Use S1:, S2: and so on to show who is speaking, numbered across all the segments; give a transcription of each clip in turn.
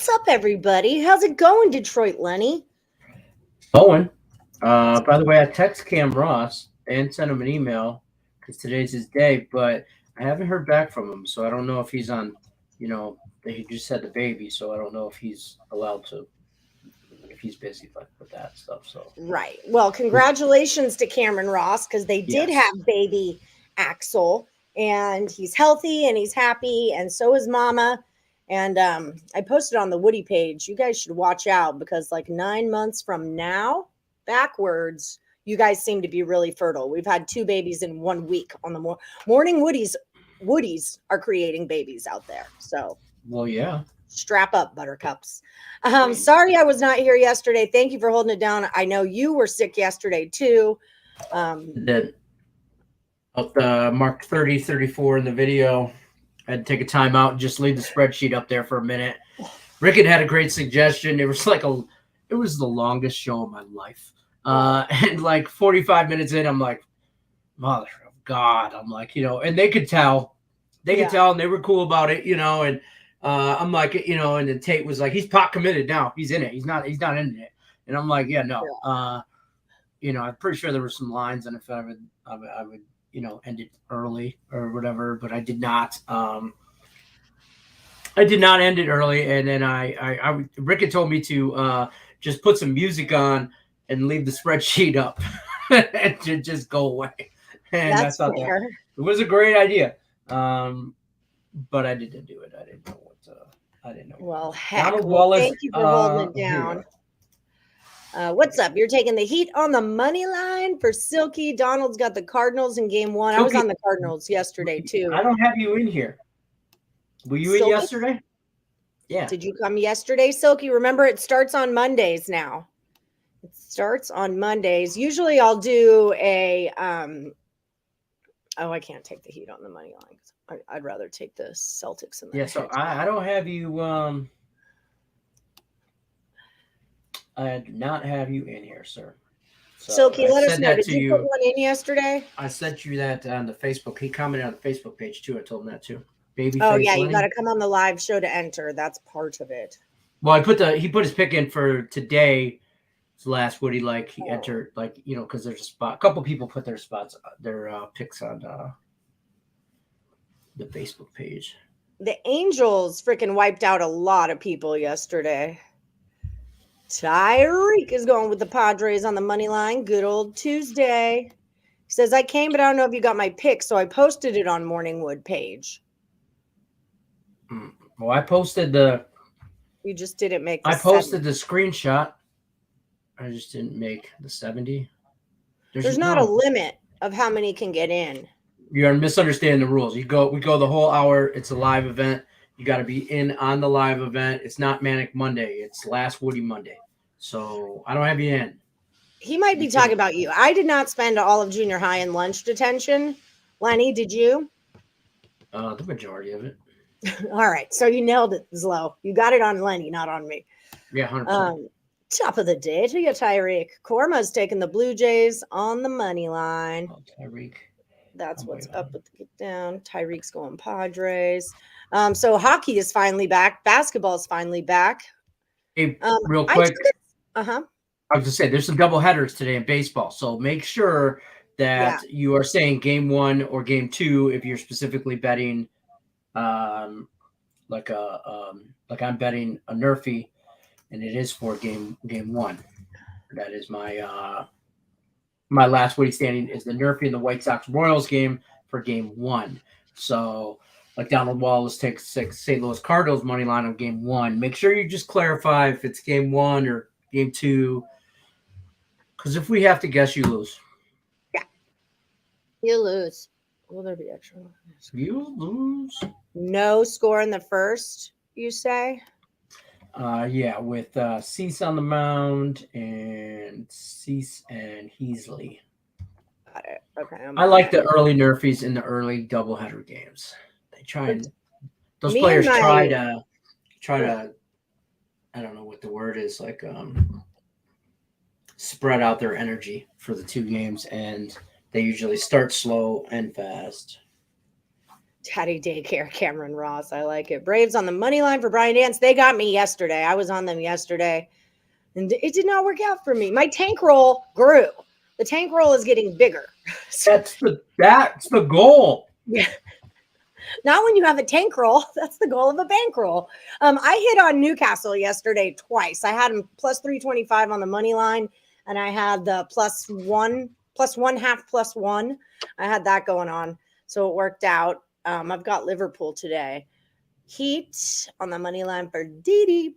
S1: What's up, everybody? How's it going, Detroit Lenny?
S2: Owen, by the way, I text Cam Ross and sent him an email because today's his day, but I haven't heard back from him, so I don't know if he's on. He just had the baby, so I don't know if he's allowed to, if he's busy like with that stuff. So
S1: Right. Well, congratulations to Cameron Ross because they did
S2: yes,
S1: have baby Axel, and he's healthy and he's happy, and so is Mama. And I posted on the Woody page. You guys should watch out because, like 9 months from now, backwards, you guys seem to be really fertile. We've had 2 babies in 1 week on the morning Woodies. Woodies are creating babies out there. So,
S2: well, yeah.
S1: strap up, buttercups. Sorry I was not here yesterday. Thank you for holding it down. I know you were sick yesterday too.
S2: That marked 30, 34 in the video. I had to take a time out and just leave the spreadsheet up there for a minute. Rickett had a great suggestion. It was it was the longest show of my life. And like 45 minutes in, I'm like, mother of God. I'm like, and they could tell. They could tell, and they were cool about it, and I'm like, and then Tate was like, he's pot committed now. He's in it. He's not in it. And I'm like, yeah, no. I'm pretty sure there were some lines, and if I would end it early or whatever, but I did not. I did not end it early, and then Rickett told me to just put some music on and leave the spreadsheet up and to just go away. And
S1: That's
S2: I thought
S1: fair.
S2: it was a great idea, but I didn't do it. I didn't know what. I didn't know.
S1: Well, heck.
S2: Donald Wallace,
S1: thank you for holding it down. What's up? You're taking the Heat on the money line for Silky. Donald's got the Cardinals in game 1. Silky, I was on the Cardinals yesterday too.
S2: I don't have you in here. Were you in yesterday? Yeah.
S1: Did you come yesterday, Silky? Remember, it starts on Mondays now. It starts on Mondays. Usually I'll do a I can't take the Heat on the money line. I'd rather take the Celtics in the
S2: so I don't have you I do not have you in here, sir.
S1: So Silky, let us know. Did you put one in yesterday?
S2: I sent you that on the Facebook. He commented on the Facebook page too. I told him that too. Baby.
S1: Oh yeah, Lenny. You got to come on the live show to enter. That's part of it.
S2: Well, he put his pick in for today. His last Woody, he entered because there's a spot. A couple people put their picks on the Facebook page.
S1: The Angels freaking wiped out a lot of people yesterday. Tyreek is going with the Padres on the money line. Good old Tuesday. He says, I came, but I don't know if you got my pick, so I posted it on Morningwood page.
S2: Well, I posted
S1: You just didn't make
S2: I posted 70. The screenshot. I just didn't make the 70.
S1: There's not a limit of how many can get in.
S2: You're misunderstanding the rules. We go the whole hour. It's a live event. You got to be in on the live event. It's not Manic Monday. It's Last Woody Monday. So I don't have you in.
S1: He might be talking about you. I did not spend all of junior high in lunch detention. Lenny, did you?
S2: The majority of it.
S1: All right. So you nailed it, Zlo. You got it on Lenny, not on me.
S2: Yeah, 100%.
S1: Top of the day to you, Tyreek. Korma's taking the Blue Jays on the money line.
S2: Oh, Tyreek.
S1: That's what's up with the get down. Tyreek's going Padres. So hockey is finally back. Basketball is finally back.
S2: Hey, real quick.
S1: I
S2: was going to say, there's some double headers today in baseball. So make sure that you are saying game 1 or game 2 if you're specifically betting like I'm betting a Nerfy, and it is for game 1. That is my my last Woody standing is the Nerfy and the White Sox Royals game for game 1. So like Donald Wallace takes St. Louis Cardinals money line on game 1. Make sure you just clarify if it's game 1 or game 2, because if we have to guess, you lose.
S1: Yeah, you lose. Will there be extra?
S2: You lose.
S1: No score in the first, you say?
S2: Yeah, with Cease on the mound and Cease and Heasley.
S1: Got it. Okay.
S2: I like the early Nerfies in the early doubleheader games. They try and those players try to I don't know what the word is, spread out their energy for the 2 games, and they usually start slow and fast.
S1: Daddy Daycare, Cameron Ross. I like it. Braves on the money line for Brian Dance. They got me yesterday. I was on them yesterday, and it did not work out for me. My tank roll grew. The tank roll is getting bigger.
S2: That's the goal.
S1: Yeah. Not when you have a tank roll. That's the goal of a bankroll. I hit on Newcastle yesterday twice. I had them plus 325 on the money line, and I had the plus one half plus one. I had that going on, so it worked out. I've got Liverpool today. Heat on the money line for Didi.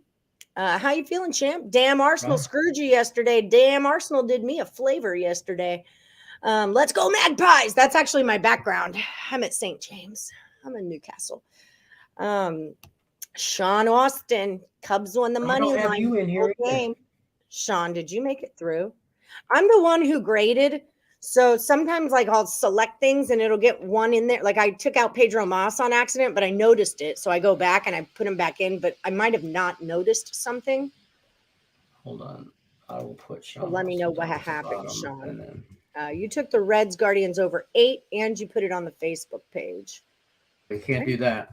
S1: How you feeling, champ? Damn, Arsenal screwed you yesterday. Damn, Arsenal did me a flavor yesterday. Let's go Magpies. That's actually my background. I'm at St. James. I'm in Newcastle. Sean Austin, Cubs won the money line.
S2: You in here
S1: game. Sean, did you make it through? I'm the one who graded. So sometimes like I'll select things and it'll get one in there. Like I took out Pedro Mas on accident, but I noticed it. So I go back and I put him back in, but I might have not noticed something.
S2: Hold on. I will put Sean.
S1: But let me know what happened, Sean. You took the Reds Guardians over 8 and you put it on the Facebook page.
S2: You can't do that.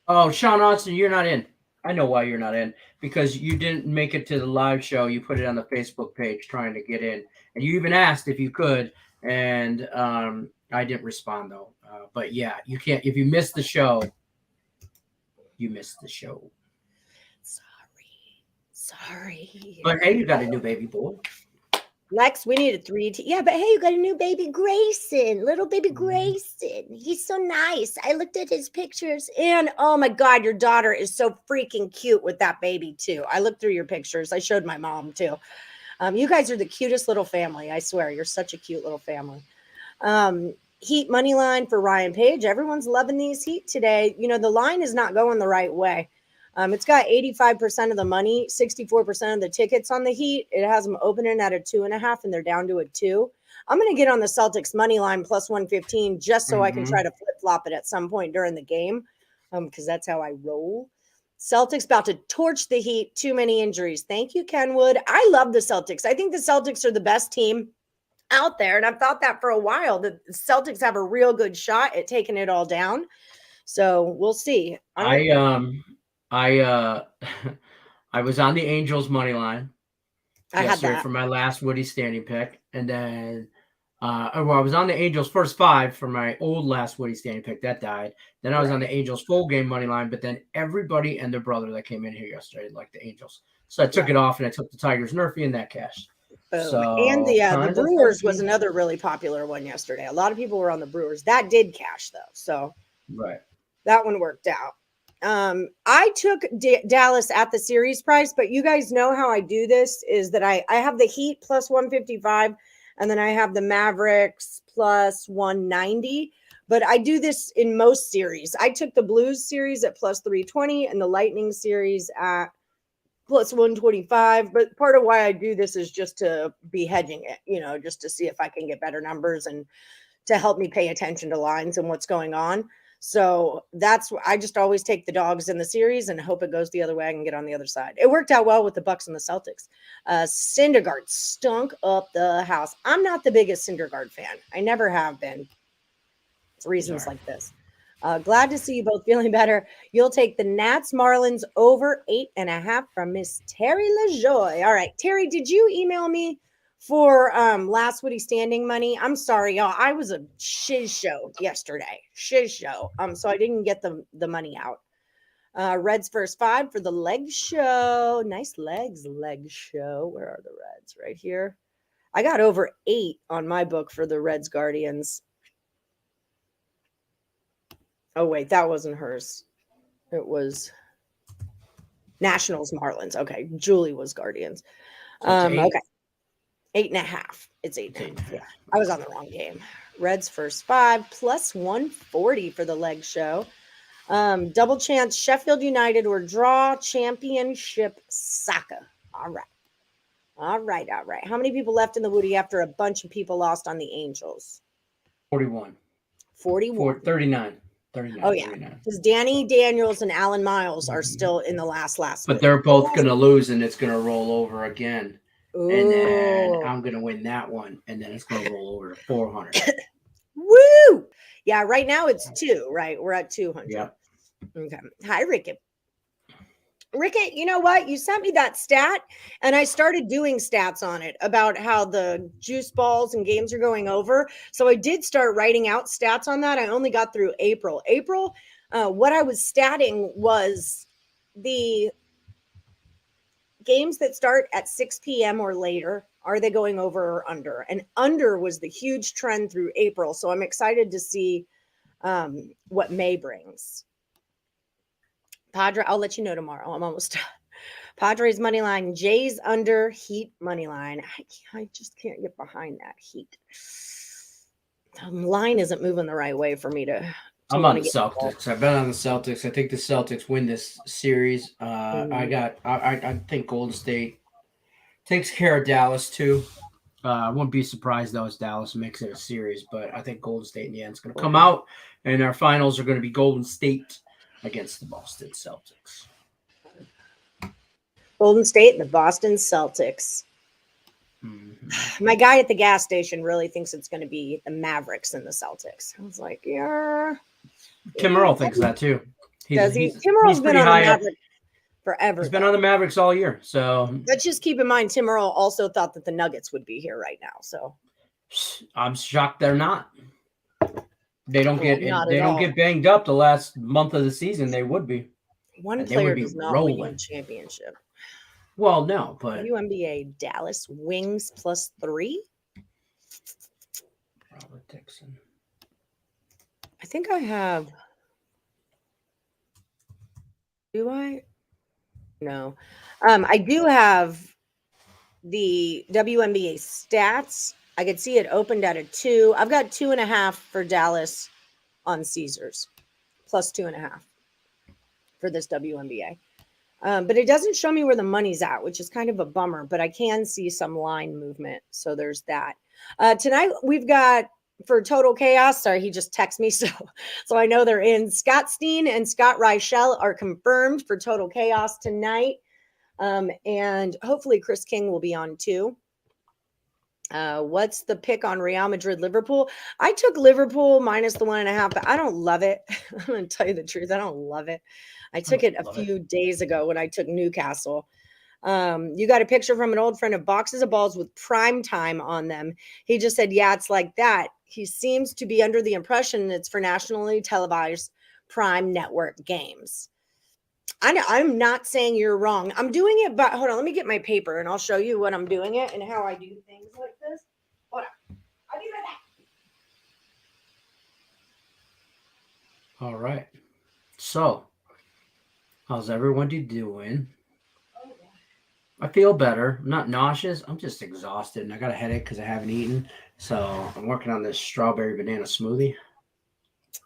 S2: Oh, Sean Austin, you're not in. I know why you're not in. Because you didn't make it to the live show. You put it on the Facebook page trying to get in. And you even asked if you could. And I didn't respond, though. But, yeah, you can't. If you missed the show, you missed the show. Sorry. But, hey, you got a new baby boy.
S1: Lex, we need a 3. Yeah, but hey, you got a new baby Grayson, little baby Grayson. He's so nice. I looked at his pictures and oh my God, your daughter is so freaking cute with that baby too. I looked through your pictures. I showed my mom too. You guys are the cutest little family. I swear you're such a cute little family. Heat money line for Ryan Page. Everyone's loving these Heat today. You know, the line is not going the right way. It's got 85% of the money, 64% of the tickets on the Heat. It has them opening at a 2.5, and they're down to a 2. I'm going to get on the Celtics money line plus 115 just so I can try to flip-flop it at some point during the game because that's how I roll. Celtics about to torch the Heat. Too many injuries. Thank you, Kenwood. I love the Celtics. I think the Celtics are the best team out there, and I've thought that for a while. The Celtics have a real good shot at taking it all down. So we'll see.
S2: I was on the Angels money line yesterday for my last Woody standing pick, and then I was on the Angels first 5 for my old last Woody standing pick that died. Then I was on the Angels full game money line, but then everybody and their brother that came in here yesterday liked the Angels, so I took it off and I took the Tigers Nerfy and that cashed. So,
S1: and the Brewers was another really popular one yesterday. A lot of people were on the Brewers. That did cash though, so that one worked out. I took Dallas at the series price, but you guys know how I do this is that I have the Heat plus 155 and then I have the Mavericks plus 190, but I do this in most series. I took the Blues series at plus 320 and the Lightning series at plus 125, but part of why I do this is just to be hedging it, you know, just to see if I can get better numbers and to help me pay attention to lines and what's going on. So I just always take the dogs in the series and hope it goes the other way. I can get on the other side. It worked out well with the Bucks and the Celtics. Syndergaard stunk up the house. I'm not the biggest Syndergaard fan. I never have been. For reasons like this. Glad to see you both feeling better. You'll take the Nats Marlins over 8.5 from Miss Terry LaJoy. All right, Terry, did you email me for last Woody standing money? I'm sorry, y'all. I was a shiz show yesterday. Shiz show. So I didn't get the money out. Reds first 5 for the leg show. Nice legs, leg show. Where are the Reds? Right here. I got over 8 on my book for the Reds Guardians. Oh, wait, that wasn't hers. It was Nationals Marlins. Okay. Julie was Guardians. Okay. 8.5. It's 8.5. Yeah. I was on the wrong game. Reds first 5 plus 140 for the leg show. Double chance Sheffield United or draw championship soccer. All right. How many people left in the Woody after a bunch of people lost on the Angels?
S2: 41. 39. 39.
S1: Oh, yeah. Because Danny Daniels and Alan Miles are still in the last.
S2: But they're both going to lose, and it's going to roll over again. Ooh. And then I'm going to win that one, and then it's going to roll over to 400.
S1: Woo! Yeah, right now it's 2, right? We're at 200.
S2: Yeah.
S1: Okay. Hi, Ricky. Ricky, you know what? You sent me that stat, and I started doing stats on it about how the juice balls and games are going over. So I did start writing out stats on that. I only got through April. What I was statting was the games that start at 6 p.m. or later. Are they going over or under? And under was the huge trend through April. So I'm excited to see what May brings. Padre, I'll let you know tomorrow. I'm almost done. Padres money line, Jays under, Heat money line. I just can't get behind that Heat. The line isn't moving the right way for me to
S2: I'm on the Celtics. I've been on the Celtics. I think the Celtics win this series. I think Golden State takes care of Dallas too. I wouldn't be surprised though if Dallas makes it a series, but I think Golden State in the end is going to come out, and our finals are going to be Golden State against the Boston Celtics.
S1: Golden State and the Boston Celtics. Mm-hmm. My guy at the gas station really thinks it's going to be the Mavericks and the Celtics. I was like, yeah.
S2: Tim Earl thinks that too.
S1: Tim Earl's been on the Mavericks forever.
S2: He's been on the Mavericks all year. So
S1: let's just keep in mind, Tim Earl also thought that the Nuggets would be here right now. So
S2: I'm shocked they're not. They don't get banged up the last month of the season. They would be.
S1: One player does not win a championship.
S2: Well, no, but
S1: WNBA Dallas Wings +3.
S2: Robert Dixon.
S1: I think I have. Do I? No. I do have the WNBA stats. I could see it opened at a 2. I've got 2.5 for Dallas on Caesars, +2.5 for this WNBA. But it doesn't show me where the money's at, which is kind of a bummer, but I can see some line movement. So there's that. Tonight we've got for Total Chaos. Sorry, he just texted me. So I know they're in. Scott Steen and Scott Reichel are confirmed for Total Chaos tonight. And hopefully Chris King will be on too. What's the pick on Real Madrid Liverpool? I took Liverpool minus the 1.5, but I don't love it. I'm going to tell you the truth. I don't love it. I took it a few days ago when I took Newcastle. You got a picture from an old friend of boxes of balls with prime time on them. He just said, yeah, it's like that. He seems to be under the impression it's for nationally televised prime network games. I'm not saying you're wrong. I'm doing it, but hold on, let me get my paper and I'll show you what I'm doing it and how I do things like this. Hold on. I'll be right back.
S2: All right. So, how's everybody doing? I feel better. I'm not nauseous. I'm just exhausted, and I got a headache because I haven't eaten. So I'm working on this strawberry banana smoothie.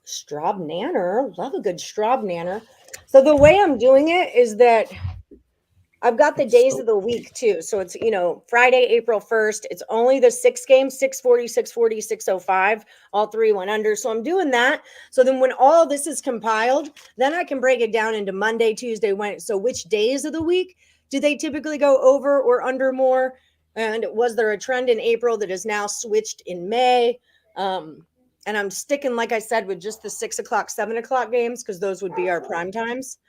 S1: Strawbnanner. Love a good strawbnanner. So the way I'm doing it is that I've got the days of the week too. So it's, Friday, April 1st. It's only the 6 games, 640, 640, 605. All 3 went under. So I'm doing that. So then when all this is compiled, then I can break it down into Monday, Tuesday, Wednesday. So which days of the week do they typically go over or under more? And was there a trend in April that is now switched in May? And I'm sticking, like I said, with just the 6 o'clock, 7 o'clock games because those would be our prime times.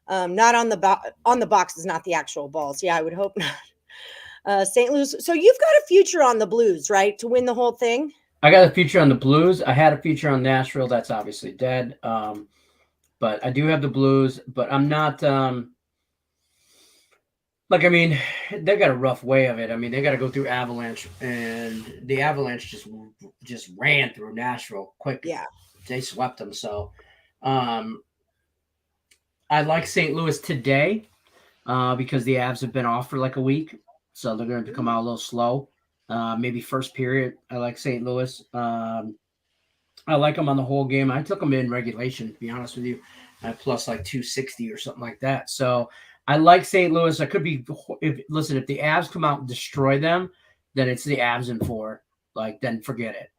S1: Not on the box is not the actual balls. Yeah, I would hope not. St. Louis. So you've got a future on the Blues, right? To win the whole thing.
S2: I got a future on the Blues. I had a future on Nashville. That's obviously dead. But I do have the Blues. But I'm not. They got a rough way of it. They got to go through Avalanche, and the Avalanche just ran through Nashville quick.
S1: Yeah,
S2: they swept them. So, I like St. Louis today because the Avs have been off for like a week, so they're going to come out a little slow. Maybe first period. I like St. Louis. I like them on the whole game. I took them in regulation, to be honest with you, at plus like 260 or something like that. So. I like St. Louis. I could be if the Avs come out and destroy them, then it's the Avs in 4. Then forget it.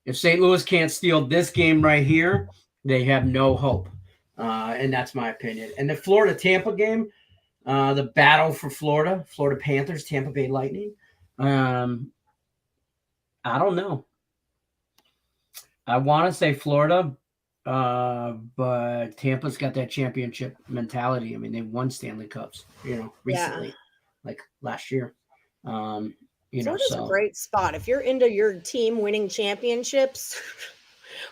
S2: If St. Louis can't steal this game right here, they have no hope. And that's my opinion. And the Florida-Tampa game, the battle for Florida Panthers, Tampa Bay Lightning. I don't know. I want to say Florida, but Tampa's got that championship mentality. I mean, they won Stanley Cups, recently, like last year.
S1: Florida's a great spot if you're into your team winning championships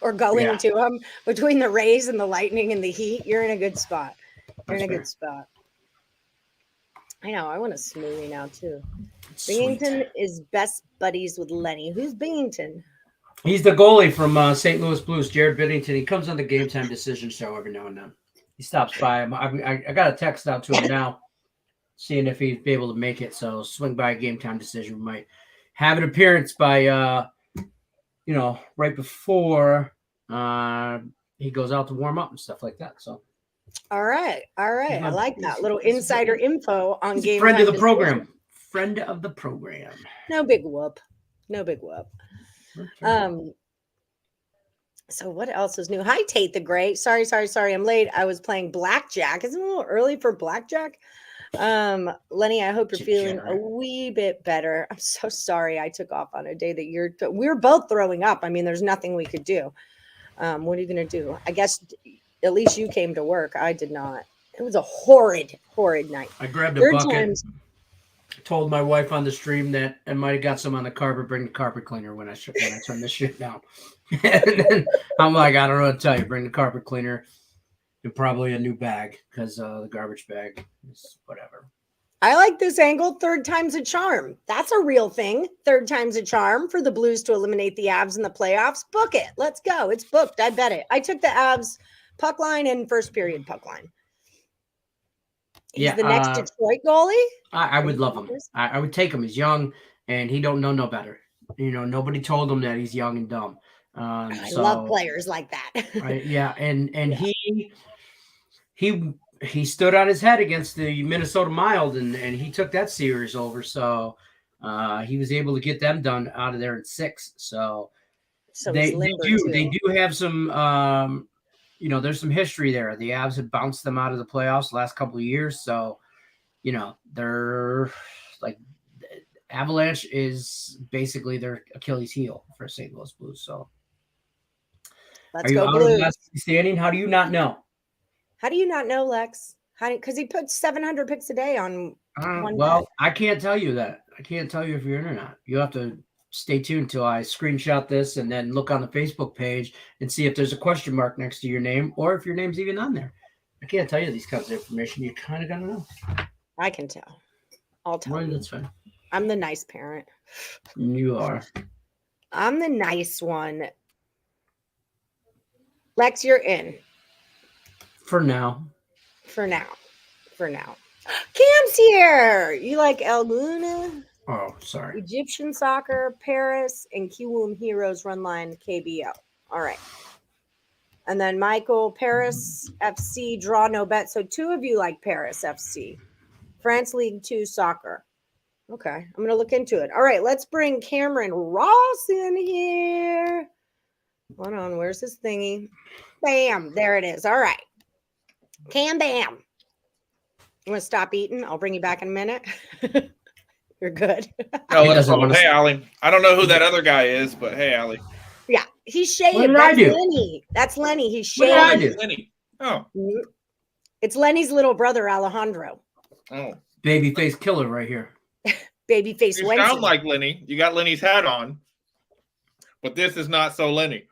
S1: or going to them between the Rays and the Lightning and the Heat. You're in a good spot. Good spot. I know. I want a smoothie now too. Binghamton is best buddies with Lenny. Who's Binghamton?
S2: He's the goalie from St. Louis Blues, Jared Biddington. He comes on the Game Time Decision show every now and then. He stops by. I got a text out to him now, seeing if he'd be able to make it. So swing by Game Time Decision. We might have an appearance by, right before he goes out to warm up and stuff like that. So.
S1: All right. I like that little insider info on Game Time.
S2: Friend of the program. Friend of the program.
S1: No big whoop. So what else is new? Hi, Tate the Great. Sorry. I'm late. I was playing blackjack. Isn't it a little early for blackjack? Lenny, I hope you're feeling a wee bit better. I'm so sorry I took off on a day that we were both throwing up. I mean, there's nothing we could do. What are you going to do? I guess at least you came to work. I did not. It was a horrid night.
S2: I grabbed a bucket. Told my wife on the stream that I might have got some on the carpet. Bring the carpet cleaner when I turn this shit down. And then I'm like, I don't know what to tell you. Bring the carpet cleaner and probably a new bag because the garbage bag is whatever.
S1: I like this angle. 3rd time's a charm. That's a real thing. 3rd time's a charm for the Blues to eliminate the Avs in the playoffs. Book it. Let's go. It's booked. I bet it. I took the Avs puck line and first period puck line. He's the next Detroit goalie.
S2: I would love him. I would take him. He's young and he don't know no better. Nobody told him that he's young and dumb.
S1: I love players like that.
S2: And he stood on his head against the Minnesota Mild and he took that series over. So he was able to get them done out of there in 6. So they do have some. There's some history there. The Avs have bounced them out of the playoffs the last couple of years. So, they're like Avalanche is basically their Achilles heel for St. Louis Blues. So,
S1: let's go Blues.
S2: Last standing? How do you not know?
S1: How do you not know, Lex? Because he puts 700 picks a day on one.
S2: Well, I can't tell you that. I can't tell you if you're in or not. You have to stay tuned till I screenshot this and then look on the Facebook page and see if there's a question mark next to your name or if your name's even on there. I can't tell you these kinds of information. You kind of got to know.
S1: I can tell. I'll tell you.
S2: That's fine.
S1: I'm the nice parent.
S2: You are.
S1: I'm the nice one. Lex, you're in.
S2: For now.
S1: Cam's here. You like El Luna?
S2: Oh, sorry.
S1: Egyptian Soccer, Paris, and Kiwoom Heroes run line KBO. All right. And then Michael, Paris FC, draw no bet. So 2 of you like Paris FC. France League 2 soccer. Okay. I'm going to look into it. All right. Let's bring Cameron Ross in here. Hold on. Where's this thingy? Bam. There it is. All right. Bam. You want to stop eating? I'll bring you back in a minute. You're good.
S3: Hey, Allie. I don't know who that other guy is, but hey, Allie.
S1: Yeah, he's shaved.
S2: What did
S1: That's
S2: I do?
S1: Lenny. That's Lenny. He's shaved.
S2: What did I do?
S3: Lenny. Oh.
S1: It's Lenny's little brother, Alejandro.
S3: Oh.
S2: Babyface killer right here.
S1: Babyface
S3: You
S1: Wednesday.
S3: sound like Lenny. You got Lenny's hat on. But this is not so Lenny.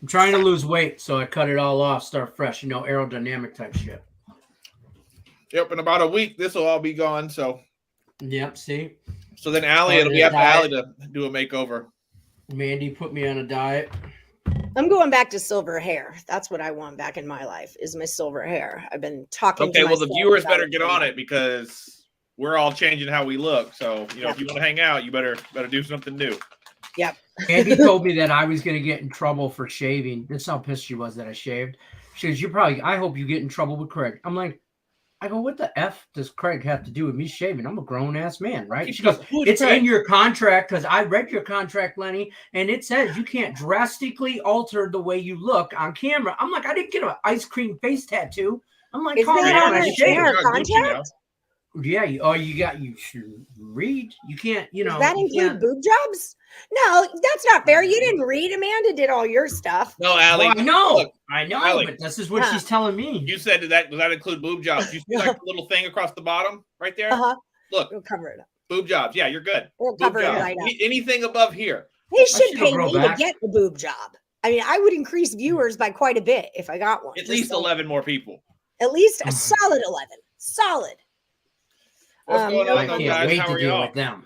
S2: I'm trying to lose weight, so I cut it all off, start fresh, aerodynamic type shit.
S3: Yep, in about a week, this will all be gone, so.
S2: Yep, see?
S3: So then it'll be up to Allie to do a makeover.
S2: Mandy put me on a diet.
S1: I'm going back to silver hair. That's what I want back in my life, is my silver hair. I've been talking
S3: Okay, well, the viewers better get on it because we're all changing how we look. So, if you want to hang out, you better do something new.
S1: Yep.
S2: Andy told me that I was going to get in trouble for shaving. That's how pissed she was that I shaved. She goes, I hope you get in trouble with Craig. I'm like, what the F does Craig have to do with me shaving? I'm a grown-ass man, right? She goes, it's in your contract because I read your contract, Lenny, and it says you can't drastically alter the way you look on camera. I'm like, I didn't get an ice cream face tattoo. I'm like,
S1: is that on our contract?
S2: Yeah, you should read. You can't,
S1: Does that include boob jobs? No, that's not fair. You didn't read. Amanda did all your stuff.
S3: No, Allie.
S2: Well, I know,
S3: Look,
S2: Allie, but this is what she's telling me.
S3: You said does that include boob jobs? You see like the little thing across the bottom right there? Look,
S1: we'll cover it up.
S3: Boob jobs. Yeah, you're good.
S1: We'll cover it right up.
S3: Anything above here.
S1: They should pay me to get the boob job. I mean, I would increase viewers by quite a bit if I got one.
S3: At least 11 more people.
S1: At least a solid 11. Solid.
S3: What's going on,
S2: I can't wait to deal with them.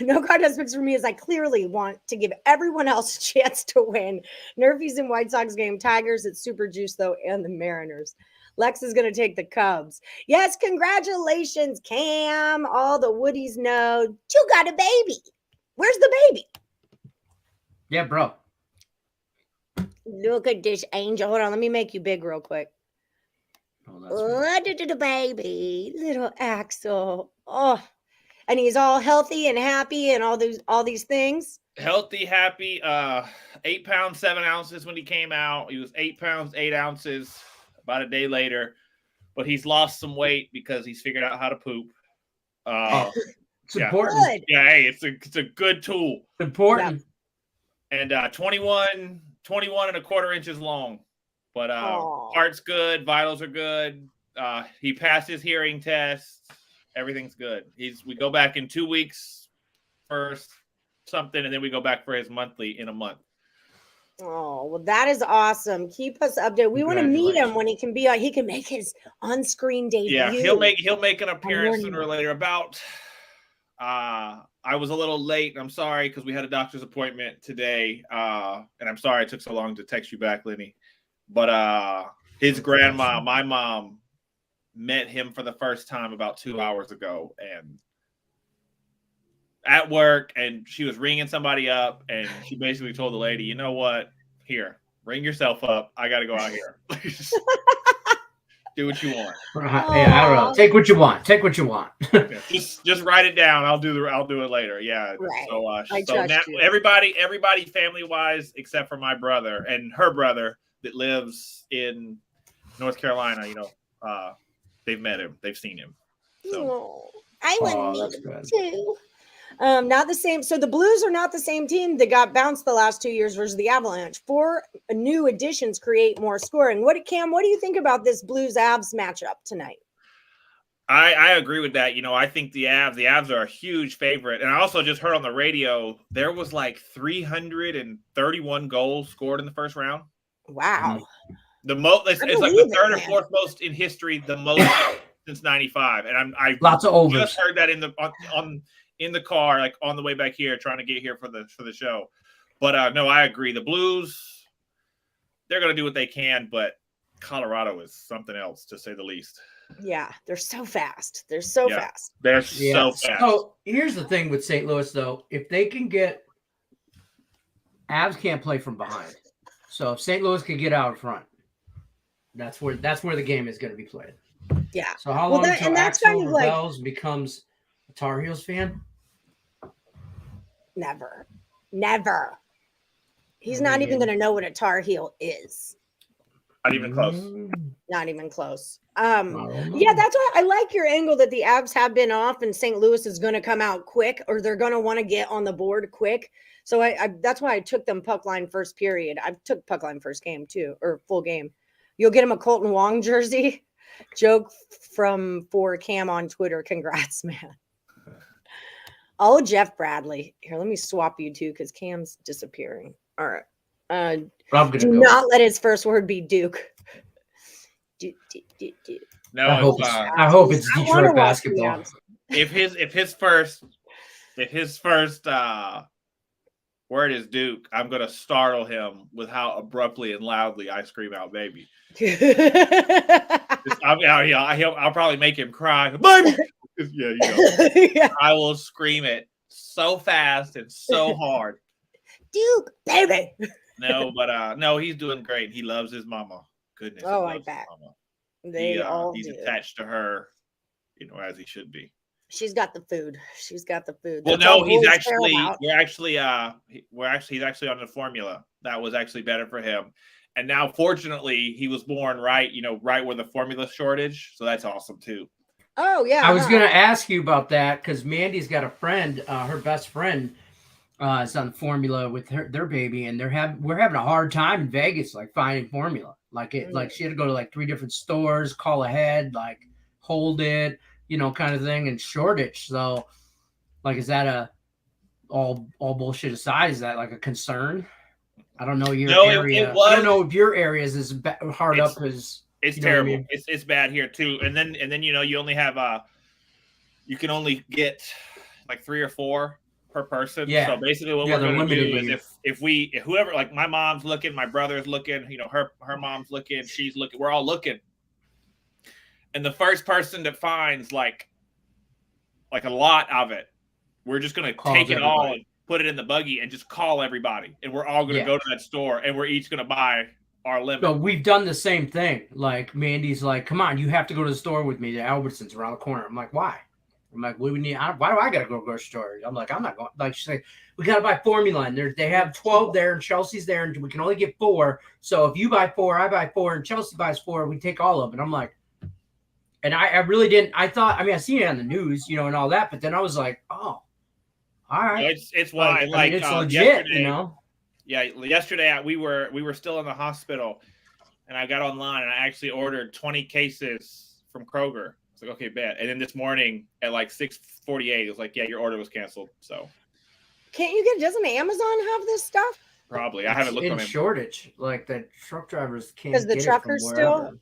S1: No contest picks for me is I clearly want to give everyone else a chance to win. Nerfies and White Sox game, Tigers at Super Juice, though, and the Mariners. Lex is going to take the Cubs. Yes, congratulations, Cam. All the Woodies know you got a baby. Where's the baby?
S2: Yeah, bro.
S1: Look at this angel. Hold on. Let me make you big real quick. Look at the baby. Little Axel. Oh, and he's all healthy and happy and all these things.
S3: Healthy, happy. 8 pounds, 7 ounces when he came out. He was 8 pounds, 8 ounces about a day later. But he's lost some weight because he's figured out how to poop.
S2: It's important.
S3: Good. Yeah, hey, it's a good tool.
S2: Important.
S3: Yeah. And 21 and a quarter inches long. But heart's good, vitals are good. He passed his hearing test. Everything's good. We go back in 2 weeks for something, and then we go back for his monthly in a month.
S1: Oh, well, that is awesome. Keep us updated. We want to meet him when he can be he can make his on-screen debut.
S3: Yeah, he'll make an appearance sooner or later. I was a little late. I'm sorry because we had a doctor's appointment today. And I'm sorry it took so long to text you back, Lenny. But his grandma, my mom, met him for the first time about 2 hours ago, and at work, and she was ringing somebody up, and she basically told the lady, "You know what? Here, ring yourself up. I got to go out here. Do what you want."
S2: Yeah, I don't know. Take what you want. Take what you want.
S3: Yeah, just write it down. I'll do it later. Yeah.
S1: Right.
S3: So now everybody family wise, except for my brother and her brother that lives in North Carolina, they've met him. They've seen him. So.
S1: I want to meet him too. Not the same. So the Blues are not the same team that got bounced the last 2 years versus the Avalanche. 4 new additions create more scoring. What do you think about this Blues-Avs matchup tonight?
S3: I agree with that. I think the Avs are a huge favorite. And I also just heard on the radio, there was like 331 goals scored in the first round.
S1: Wow.
S3: The most, it's like the third or fourth most in history, the most since 95. And I
S2: lots of overs.
S3: Just heard that in the car, like on the way back here, trying to get here for the show. But no, I agree. The Blues, they're going to do what they can, but Colorado is something else, to say the least.
S1: Yeah, they're so fast. They're so fast.
S3: They're so fast.
S2: So here's the thing with St. Louis, though. If they can get Avs can't play from behind. So if St. Louis can get out front, that's where the game is going to be played.
S1: Yeah.
S2: So how long until Axel rebels becomes a Tar Heels fan?
S1: Never. He's not even going to know what a Tar Heel is.
S3: Not even close.
S1: Not even close. Yeah, that's why I like your angle that the Avs have been off and St. Louis is going to come out quick, or they're going to want to get on the board quick. So I that's why I took them puck line first period. I took puck line first game too, or full game. You'll get him a Colton Wong jersey. Joke for Cam on Twitter. Congrats, man. Oh, Jeff Bradley. Here, let me swap you two because Cam's disappearing. All right. Do not let his first word be Duke.
S3: No,
S2: I hope it's Detroit basketball.
S3: If his first word is Duke, I'm gonna startle him with how abruptly and loudly I scream out "baby." I'll probably make him cry, baby. Yeah. I will scream it so fast and so hard.
S1: Duke, baby.
S3: No, but no, he's doing great. He loves his mama. Goodness.
S1: Oh, I bet.
S3: He's attached to her, as he should be.
S1: She's got the food.
S3: Well, no, he's actually he's actually on the formula. That was actually better for him. And now, fortunately, he was born right where the formula shortage. So that's awesome too.
S1: Oh yeah.
S2: I was gonna ask you about that because Mandy's got a friend, her best friend, is on formula with their baby, and we're having a hard time in Vegas, like finding formula. Like she had to go to like 3 different stores, call ahead, like hold it, kind of thing, and shortage. So, like, is that all bullshit aside? Is that like a concern? I don't know your area. I don't know if your area is as hard up as.
S3: It's terrible. I mean? It's bad here too. And then you only have you can only get like 3 or 4 per person.
S2: Yeah.
S3: So basically what we're going to do is if whoever, like my mom's looking, my brother's looking, her mom's looking, she's looking, we're all looking. And the first person that finds like a lot of it, we're just going to take it all and put it in the buggy and just call everybody. And we're all going to go to that store and we're each going to buy our limit.
S2: No, we've done the same thing. Like Mandy's like, come on, you have to go to the store with me. The Albertsons around the corner. I'm like, why? I'm like, what do we need? Why do I got to go to the grocery store? I'm like, I'm not going. Like, she's like, we got to buy formula. And they have 12 there and Chelsea's there and we can only get 4. So if you buy 4, I buy 4 and Chelsea buys 4, we take all of it. I'm like, and I really didn't. I thought, I seen it on the news, and all that. But then I was like, oh, all right.
S3: It's why. Like
S2: it's legit,
S3: Yeah, yesterday we were still in the hospital, and I got online and I actually ordered 20 cases from Kroger. It's like, okay, bet. And then this morning at like 6:48, it was like, yeah, your order was canceled. So
S1: can't you get? Doesn't Amazon have this stuff?
S3: Probably. I haven't looked on it.
S2: Shortage. Like the truck drivers can't.
S1: Because the truckers still.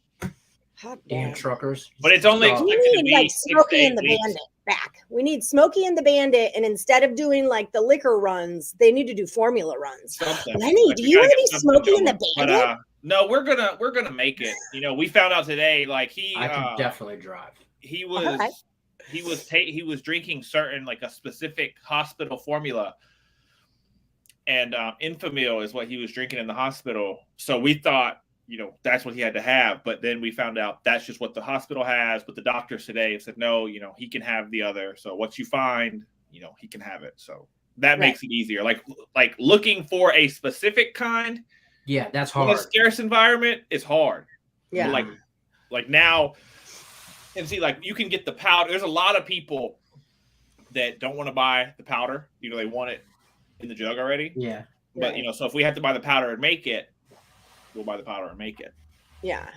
S2: Damn truckers.
S3: But it's only
S1: we need like Smokey and the Bandit back. We need Smokey and the Bandit, and instead of doing like the liquor runs, they need to do formula runs. Lenny, do you want to be Smokey and the Bandit?
S3: But, no, we're gonna make it. We found out today, like I
S2: can definitely drive.
S3: He was drinking certain, like a specific hospital formula, and Infamil is what he was drinking in the hospital. So we thought, that's what he had to have. But then we found out that's just what the hospital has. But the doctors today said, no, he can have the other. So what you find, he can have it. So that makes it easier. Like looking for a specific kind.
S2: Yeah, that's hard.
S3: In a scarce environment is hard.
S1: Yeah.
S3: But like now, and see, like you can get the powder. There's a lot of people that don't want to buy the powder. They want it in the jug already.
S2: Yeah.
S3: But so if we have to buy the powder and make it, we'll buy the powder and make it.
S1: Yeah.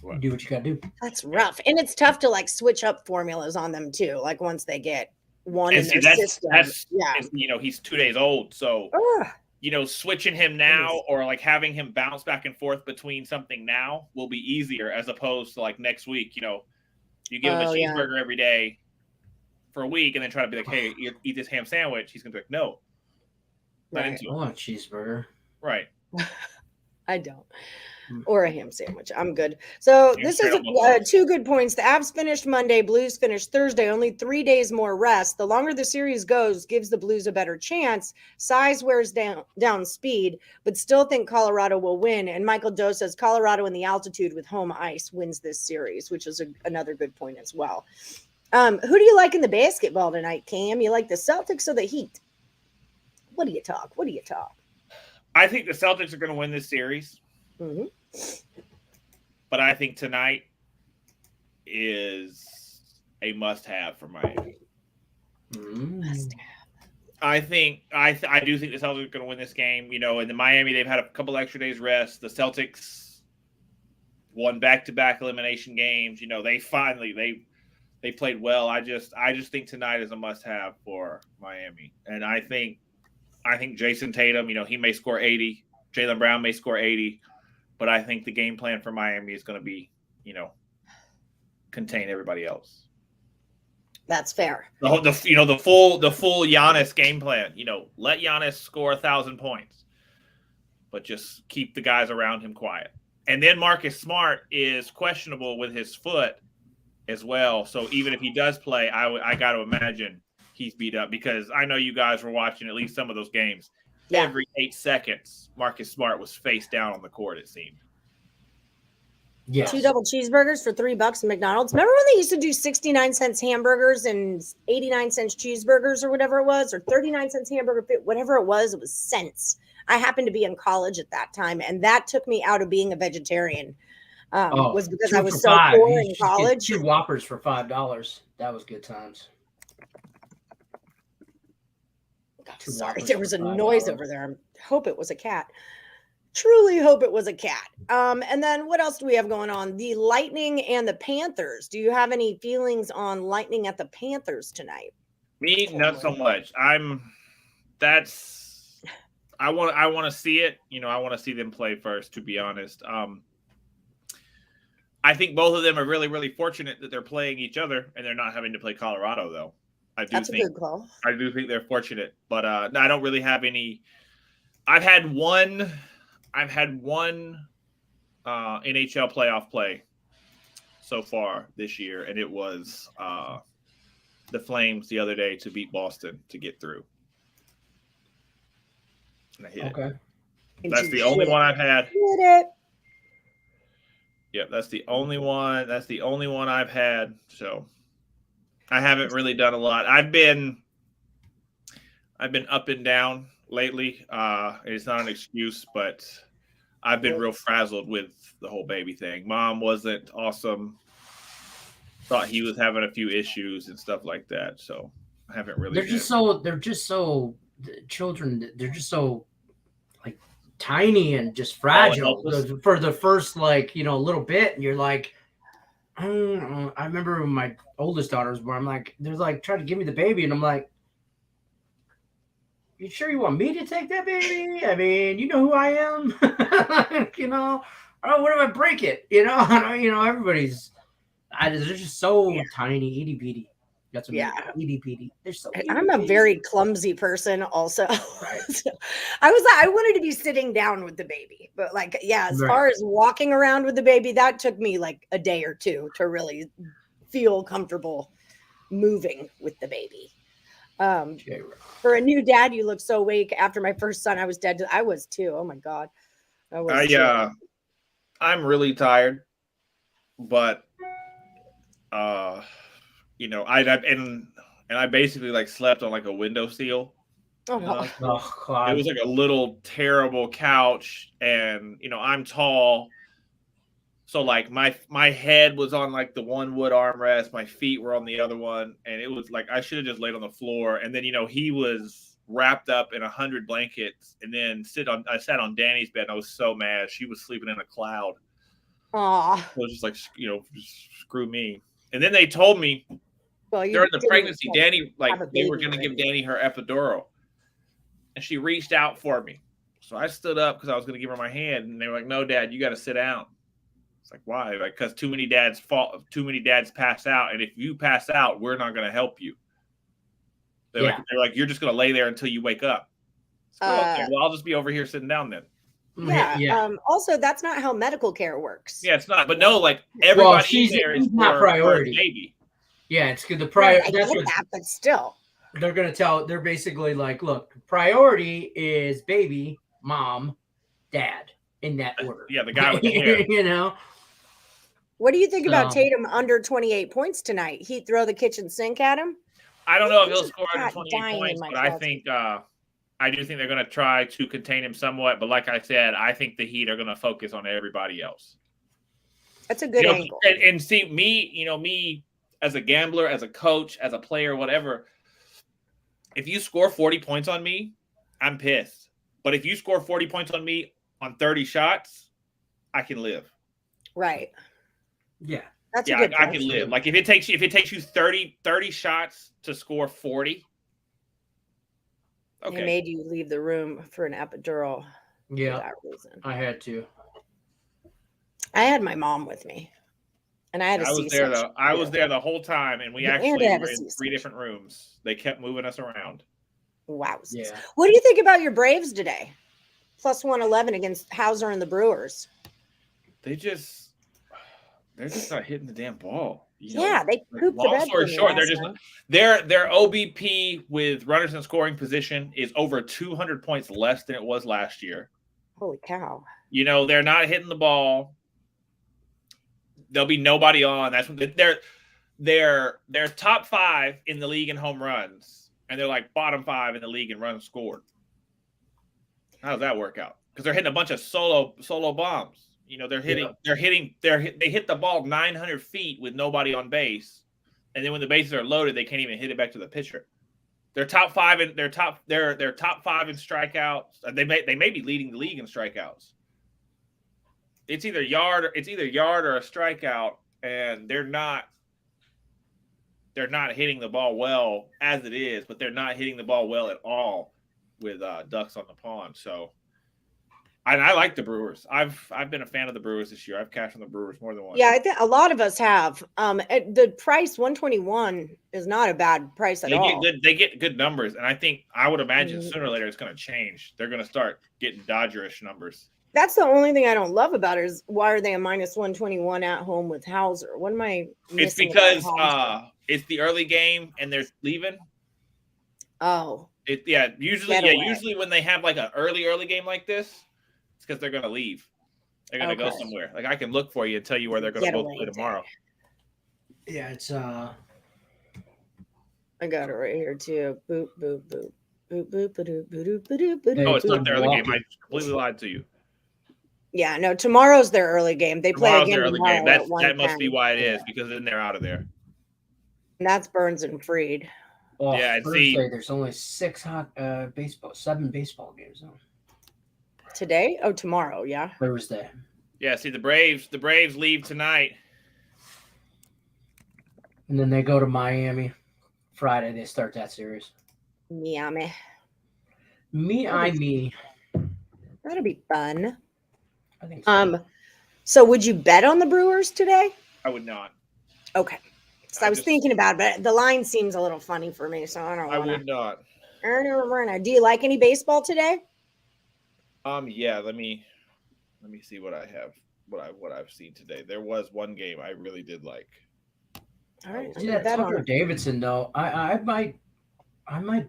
S2: You do what you gotta do.
S1: That's rough. And it's tough to like switch up formulas on them too. Like once they get one in their system.
S3: He's 2 days old. So switching him now or like having him bounce back and forth between something now will be easier as opposed to like next week, you give him a cheeseburger every day for a week and then try to be like, hey, eat this ham sandwich. He's gonna be like, no. Not into it.
S2: I want a cheeseburger.
S3: Right.
S1: I don't. Or a ham sandwich. I'm good. So this is 2 good points. The Avs finished Monday. Blues finished Thursday. Only 3 days more rest. The longer the series goes, gives the Blues a better chance. Size wears down speed, but still think Colorado will win. And Michael Doe says Colorado in the altitude with home ice wins this series, which is another good point as well. Who do you like in the basketball tonight, Cam? You like the Celtics or the Heat? What do you talk?
S3: I think the Celtics are going to win this series.
S1: Mm-hmm.
S3: But I think tonight is a must-have for Miami. I do think the Celtics are going to win this game. In the Miami, they've had a couple extra days rest. The Celtics won back-to-back elimination games. They played well. I just think tonight is a must-have for Miami. And I think Jason Tatum, he may score 80. Jaylen Brown may score 80. But I think the game plan for Miami is going to be, contain everybody else.
S1: That's fair.
S3: The full Giannis game plan. Let Giannis score 1,000 points, but just keep the guys around him quiet. And then Marcus Smart is questionable with his foot as well. So even if he does play, I got to imagine he's beat up because I know you guys were watching at least some of those games. Yeah. Every 8 seconds, Marcus Smart was face down on the court, it seemed.
S2: Yeah.
S1: 2 double cheeseburgers for $3 at McDonald's. Remember when they used to do 69-cent hamburgers and 89-cent cheeseburgers or whatever it was, or 39-cent hamburger, whatever it was cents. I happened to be in college at that time, and that took me out of being a vegetarian. Was because
S2: two
S1: I
S2: for
S1: was so
S2: five.
S1: poor
S2: You
S1: in
S2: just get
S1: college.
S2: 2 Whoppers for $5. That was good times. Two
S1: Sorry,
S2: Whoppers
S1: there
S2: for
S1: was a
S2: $5.
S1: noise over there. I hope it was a cat. Truly hope it was a cat. And then what else do we have going on? The Lightning and the Panthers. Do you have any feelings on Lightning at the Panthers tonight?
S3: Me, not so much. I want to see it. I want to see them play first, to be honest. I think both of them are really, really fortunate that they're playing each other and they're not having to play Colorado, though.
S1: That's a good call.
S3: I do think they're fortunate, but no, I don't really have any. I've had one NHL playoff play so far this year, and it was the Flames the other day to beat Boston to get through. And I hit it. That's the only one I've had.
S1: Hit it.
S3: Yeah, that's the only one. That's the only one I've had. So I haven't really done a lot. I've been up and down lately. It's not an excuse, but I've been real frazzled with the whole baby thing. Mom wasn't awesome. Thought he was having a few issues and stuff like that. So I haven't really. They're just so
S2: children. They're just so like tiny and just fragile for the first little bit, and you're like, I remember when my oldest daughter was born. I'm like, they're like trying to give me the baby, and I'm like, you sure you want me to take that baby? I mean, you know who I am. What if I break it? Everybody's. They're just so tiny, itty bitty. That's what itty bitty. They're so.
S1: I'm a very clumsy person, also.
S2: Right.
S1: So I wanted to be sitting down with the baby, but as far as walking around with the baby, that took me like a day or two to really feel comfortable moving with the baby. For a new dad, you look so awake. After my first son, I was dead. I was too. Oh my God.
S3: I'm really tired, but I basically slept on a windowsill.
S1: Oh,
S3: God. It was like a little terrible couch, and I'm tall. So my head was on the one wood armrest, my feet were on the other one, and it was I should have just laid on the floor. And then he was wrapped up in 100 blankets, and then I sat on Danny's bed, and I was so mad. She was sleeping in a cloud.
S1: Aw.
S3: I was just just screw me. And then they told me during the pregnancy, Danny they were going to give Danny her epidural, and she reached out for me. So I stood up because I was going to give her my hand, and they were like, "No, Dad, you got to sit down." It's like, why? Because too many dads pass out, and if you pass out, we're not going to help you. They're like, you're just going to lay there until you wake up. So, okay, well, I'll just be over here sitting down then.
S1: Yeah. Also, that's not how medical care works.
S3: Yeah, it's not. But no, everybody in there is
S2: not priority.
S3: Baby.
S2: Yeah, it's good. The priority.
S1: That's what. But still,
S2: they're going to tell. They're basically like, look, priority is baby, mom, dad, in that order.
S3: Yeah, the guy with the hair.
S1: What do you think about Tatum under 28 points tonight? He'd throw the kitchen sink at him?
S3: I don't know if he'll score under 28 points, but I think I do think they're going to try to contain him somewhat. But like I said, I think the Heat are going to focus on everybody else.
S1: That's a good angle.
S3: And see, me as a gambler, as a coach, as a player, whatever, if you score 40 points on me, I'm pissed. But if you score 40 points on me on 30 shots, I can live.
S1: Right.
S2: Yeah.
S1: That's a good
S3: I can live. If it takes you 30 shots to score 40. Okay.
S1: They made you leave the room for an epidural.
S2: Yeah. For that reason. I had to.
S1: I had my mom with me. And I
S3: was there the whole time, and we actually were in 3 different rooms. They kept moving us around.
S1: Wow. Yeah. What do you think about your Braves today? Plus 111 against Hauser and the Brewers.
S3: They're just not hitting the damn ball.
S1: They pooped the bed.
S3: Long story short, their OBP with runners in scoring position is over 200 points less than it was last year.
S1: Holy cow!
S3: They're not hitting the ball. There'll be nobody on. That's when they're top 5 in the league in home runs, and they're bottom 5 in the league in runs scored. How does that work out? Because they're hitting a bunch of solo bombs. They're they hit the ball 900 feet with nobody on base, and then when the bases are loaded, they can't even hit it back to the pitcher. They're top five in top five in strikeouts. They may be leading the league in strikeouts. It's either yard or a strikeout, and they're not hitting the ball well as it is, but they're not hitting the ball well at all with ducks on the pond. So I like the Brewers. I've been a fan of the Brewers this year. I've cashed on the Brewers more than once.
S1: Yeah, I think a lot of us have. The price 121 is not a bad price at all.
S3: They get good numbers, and I would imagine sooner or later it's going to change. They're going to start getting Dodgerish numbers.
S1: That's the only thing I don't love about it is why are they a minus 121 at home with Hauser? What am I missing?
S3: It's because it's the early game and they're leaving.
S1: Oh.
S3: Usually when they have like an early game like this, it's because they're going to leave. They're going to go somewhere. Like I can look for you and tell you where they're going to both play tomorrow.
S2: Yeah, it's
S1: I got it right here too. Boop boop boop. Boop boop boop boop boop boop.
S3: Oh, it's not their early game. I completely lied to you.
S1: Yeah, no, tomorrow's their early game. They play again tomorrow.
S3: That must be why it is, because then they're out of there.
S1: And that's Burns and Freed.
S2: Oh,
S3: yeah,
S2: there's only 7 baseball games on.
S1: Today? Oh, tomorrow, yeah.
S2: Thursday.
S3: Yeah, see the Braves leave tonight.
S2: And then they go to Miami. Friday they start that series.
S1: Miami. That'll be fun.
S2: I think so.
S1: So would you bet on the Brewers today?
S3: I would not.
S1: Okay. So I was thinking about it, but the line seems a little funny for me, so I don't know.
S3: I would not.
S1: Do you like any baseball today?
S3: Yeah, let me see what I have, what I've seen today. There was one game I really did like.
S1: All right.
S2: Yeah, Tucker Davidson though. I might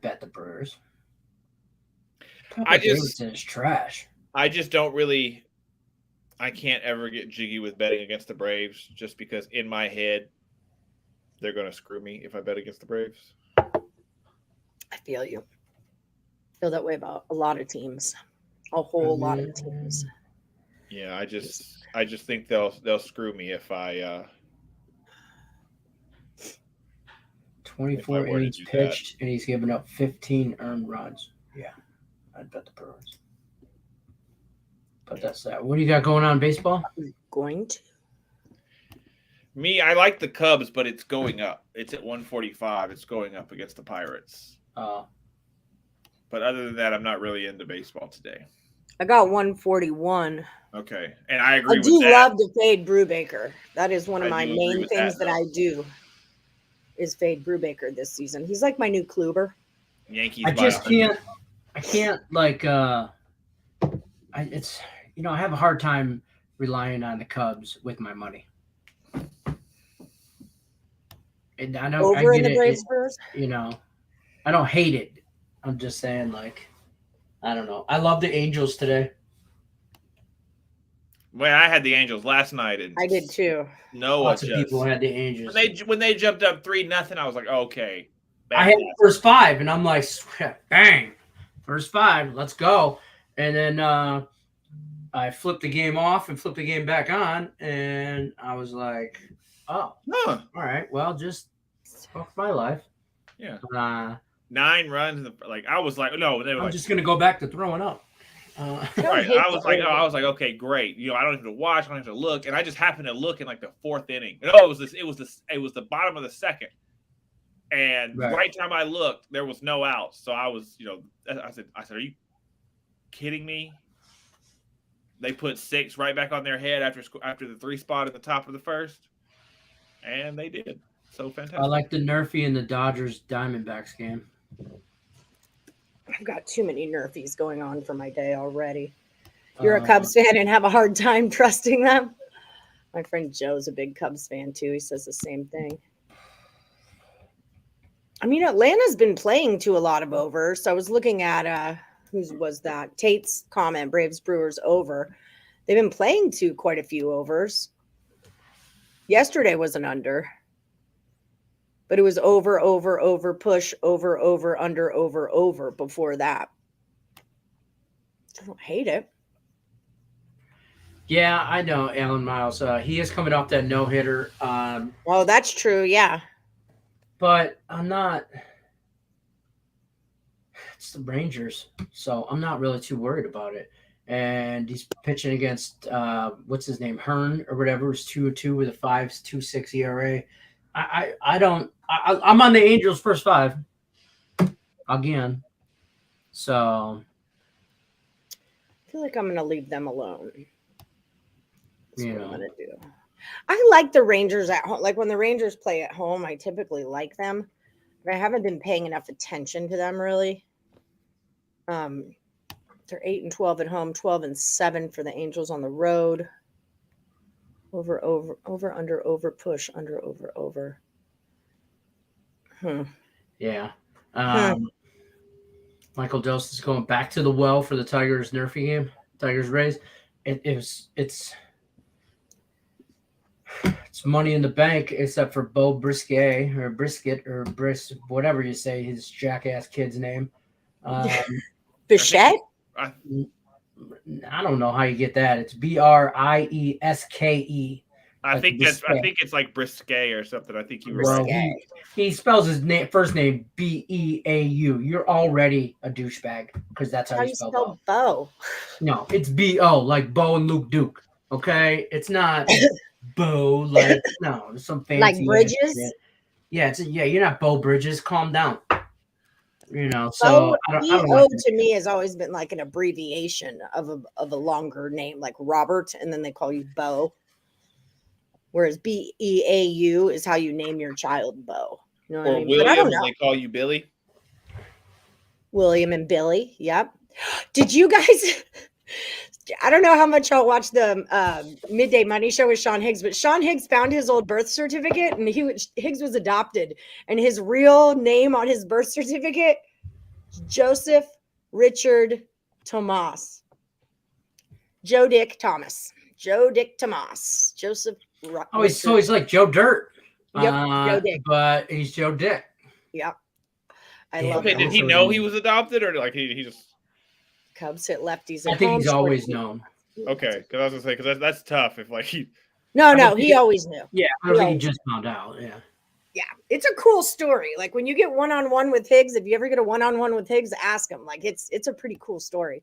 S2: bet the Brewers. Davidson is trash.
S3: I just I can't ever get jiggy with betting against the Braves just because in my head they're going to screw me if I bet against the Braves.
S1: I feel you. I feel that way about a lot of teams. A whole lot of teams.
S3: Yeah, I just think they'll screw me if I
S2: 24 innings pitched and he's given up 15 earned runs. Yeah. I'd bet the Brewers. But that's that. What do you got going on in baseball?
S1: I'm going to.
S3: I like the Cubs, but it's going up. It's at 145. It's going up against the Pirates. But other than that, I'm not really into baseball today.
S1: I got 141.
S3: Okay. And I agree with that.
S1: I do love to fade Brubaker. That is one of my main things that I do is fade Brubaker this season. He's like my new Kluber.
S3: Yankees.
S2: I can't like I have a hard time relying on the Cubs with my money. And I know
S1: over in the Braves.
S2: I don't hate it. I'm just saying, like, I don't know. I love the Angels today.
S3: Well, I had the Angels last night, and
S1: I did too.
S2: Lots of people had the Angels.
S3: When they jumped up 3-0, I was like, okay.
S2: I had the first 5, and I'm like, bang, first 5, let's go. And then I flipped the game off and flipped the game back on, and I was like, oh, all right, well, just fuck my life.
S3: Yeah. 9 runs. I was like, no,
S2: I'm just gonna go back to throwing up.
S3: Right. I was like, okay, great. I don't have to watch, I don't have to look, and I just happened to look in like the 4th inning. No, it was the bottom of the 2nd, and right time I looked, there was no outs. So I was, I said, are you kidding me? They put 6 right back on their head after the 3 spot at the top of the 1st, and they did. So fantastic. I
S2: like the Nerfy and the Dodgers Diamondbacks game.
S1: I've got too many Nerfies going on for my day already. You're a Cubs fan and have a hard time trusting them. My friend Joe's a big Cubs fan too. He says the same thing. I mean, Atlanta's been playing to a lot of overs. So I was looking at whose was that? Tate's comment, Braves Brewers over. They've been playing to quite a few overs. Yesterday was an under. But it was over, push, over, under, over before that. I don't hate it.
S2: Yeah, I know Alan Miles. He is coming off that no-hitter.
S1: Oh, that's true. Yeah.
S2: But I'm not. It's the Rangers, so I'm not really too worried about it. And he's pitching against what's his name, Hearn or whatever. It's 2-2 with a 5.26 ERA. I'm on the Angels first 5 again. So
S1: I feel like I'm going to leave them alone. That's
S2: you
S1: what
S2: know.
S1: I'm going to do. I like the Rangers at home. Like when the Rangers play at home, I typically like them, but I haven't been paying enough attention to them really. They're 8-12 at home, 12-7 for the Angels on the road. Over, under, push, under.
S2: Yeah. Michael Dose is going back to the well for the Tigers Nerfy game. Tigers Rays. It's money in the bank except for Bo Brisket or Brisket or whatever you say his jackass kid's name.
S1: Bichette?
S2: I don't know how you get that. It's Brieske.
S3: I think it's like Brisket or something. I think
S2: he spells his first name Beau. You're already a douchebag because that's how you spell
S1: Bo.
S2: No, it's Bo, like Bo and Luke Duke. Okay, it's not Bo like no, some fancy
S1: like Bridges.
S2: Yeah, you're not Bo Bridges. Calm down. You know, so
S1: I don't like to me has always been like an abbreviation of a longer name, like Robert, and then they call you Bo. Whereas Beau is how you name your child Bo. You know what I mean?
S3: William, they call you Billy.
S1: William and Billy. Yep. Did you guys? I don't know how much y'all watch the Midday Money Show with Sean Higgs, but Sean Higgs found his old birth certificate, and Higgs was adopted, and his real name on his birth certificate, Joseph Richard Tomas. Joe Dick Thomas. Joseph.
S2: So he's like Joe Dirt.
S1: Yep, Joe Dick.
S2: But he's Joe Dick.
S1: Yep. I love
S3: it. Did he know he was adopted, or like he just?
S1: Cubs hit lefties.
S2: I think he's always known.
S3: Okay, because I was gonna say because that's tough if like he.
S1: No, he always knew.
S2: Yeah, I don't think he just found out. Yeah.
S1: Yeah, it's a cool story. Like when you get one-on-one with Higgs, if you ever get a one-on-one with Higgs, ask him. Like it's a pretty cool story.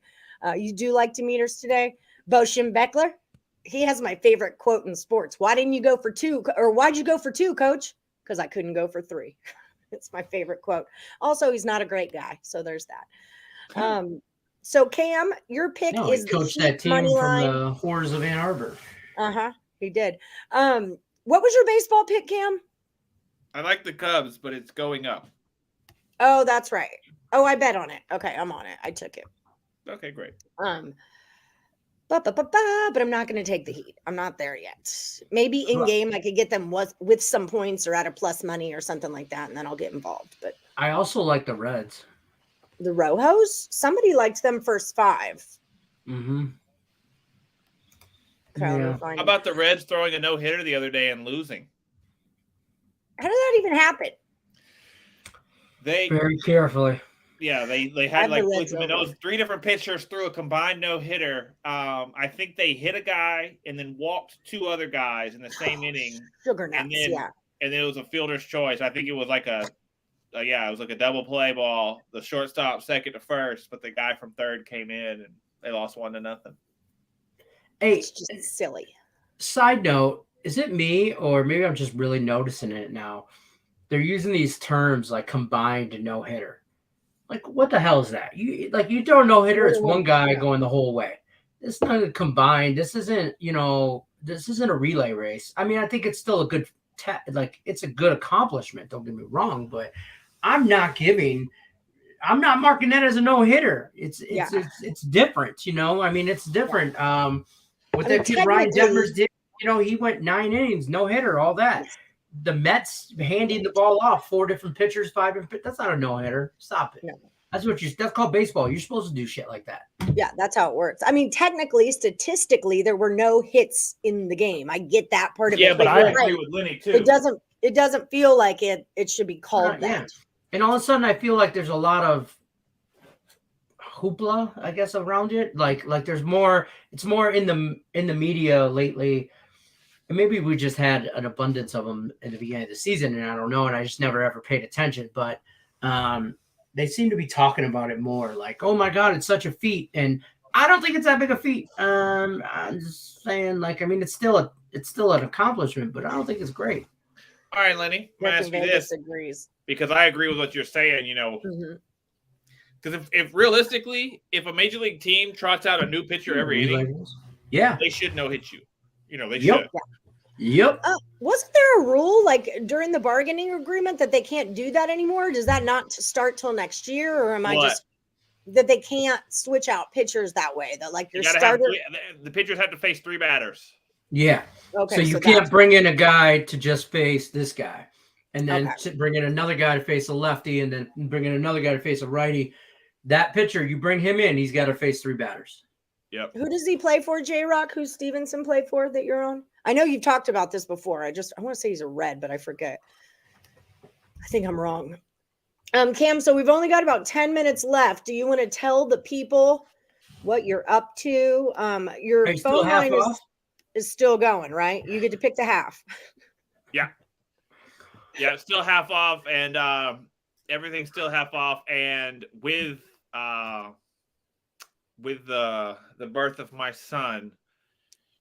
S1: You do like to meet us today, Bo Schembechler. He has my favorite quote in sports. Why didn't you go for 2? Or why'd you go for 2, coach? Because I couldn't go for 3. It's my favorite quote. Also, he's not a great guy. So there's that. So Cam, your pick is
S2: he coached that team from the Horrors of Ann Arbor.
S1: He did. What was your baseball pick, Cam?
S3: I like the Cubs, but it's going up.
S1: Oh, that's right. Oh, I bet on it. Okay, I'm on it. I took it.
S3: Okay, great.
S1: But I'm not going to take the Heat. I'm not there yet. Maybe in game I could get them with some points or at a plus money or something like that, and then I'll get involved. But
S2: I also like the Reds.
S1: The Rojos? Somebody liked them first 5.
S2: Mm-hmm.
S3: Yeah. How about the Reds throwing a no-hitter the other day and losing?
S1: How did that even happen?
S2: Very carefully.
S3: Yeah, they had like those 3 different pitchers threw a combined no-hitter. I think they hit a guy and then walked 2 other guys in the same inning.
S1: Sugar nuts,
S3: and then it was a fielder's choice. I think it was like it was like a double play ball. The shortstop second to first, but the guy from third came in and they lost 1-0.
S2: Hey,
S1: it's just silly.
S2: Side note, is it me or maybe I'm just really noticing it now? They're using these terms like combined no-hitter. Like, what the hell is that? You throw a no-hitter, it's one guy going the whole way. It's not a combined. This isn't a relay race. I mean, I think it's still a good it's a good accomplishment. Don't get me wrong, but I'm not marking that as a no-hitter. It's different, you know. I mean, it's different. What that kid Ryan Detmers did, he went 9 innings, no-hitter, all that. The Mets handing the ball off 4 different pitchers, 5 different. That's not a no-hitter. Stop it. No. That's called baseball. You're supposed to do shit like that.
S1: Yeah, that's how it works. I mean, statistically, there were no hits in the game. I get that part of it.
S3: Yeah, but I agree with Lenny too.
S1: It doesn't feel like it should be called that.
S2: Yeah. And all of a sudden, I feel like there's a lot of hoopla, I guess, around it. Like there's more. It's more in the media lately. And maybe we just had an abundance of them in the beginning of the season, and I don't know, and I just never ever paid attention. But they seem to be talking about it more. Like, oh my God, it's such a feat, and I don't think it's that big a feat. I'm just saying, like, I mean, it's still an accomplishment, but I don't think it's great.
S3: All right, Lenny, I'm gonna ask you this because I agree with what you're saying. You know, because if realistically, if a major league team trots out a new pitcher every inning, they should no hit you. You know, they should.
S2: Yep.
S1: Wasn't there a rule like during the bargaining agreement that they can't do that anymore? Does that not start till next year, or am I just that they can't switch out pitchers that way? That like your starter,
S3: the pitchers have to face 3 batters.
S2: Yeah. Okay. So you can't bring in a guy to just face this guy, and then bring in another guy to face a lefty, and then bring in another guy to face a righty. That pitcher, you bring him in, he's got to face 3 batters.
S3: Yep.
S1: Who does he play for, J-Rock? Who's Stevenson play for that you're on? I know you've talked about this before. I want to say he's a Red, but I forget. I think I'm wrong. Cam, so we've only got about 10 minutes left. Do you want to tell the people what you're up to? Your phone line is still going, right? You get to pick the half.
S3: Yeah. Yeah, it's still half off, and everything's still half off. And with the birth of my son,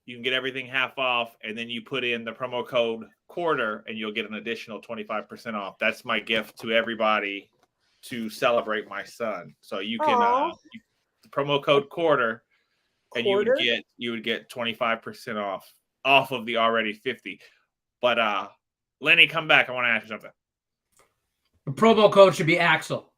S3: you can get everything half off, and then you put in the promo code quarter and you'll get an additional 25% off. That's my gift to everybody to celebrate my son. So you can the promo code quarter, and you would get 25% off of the already 50. But Lenny, come back. I want to ask you something.
S2: The promo code should be Axel.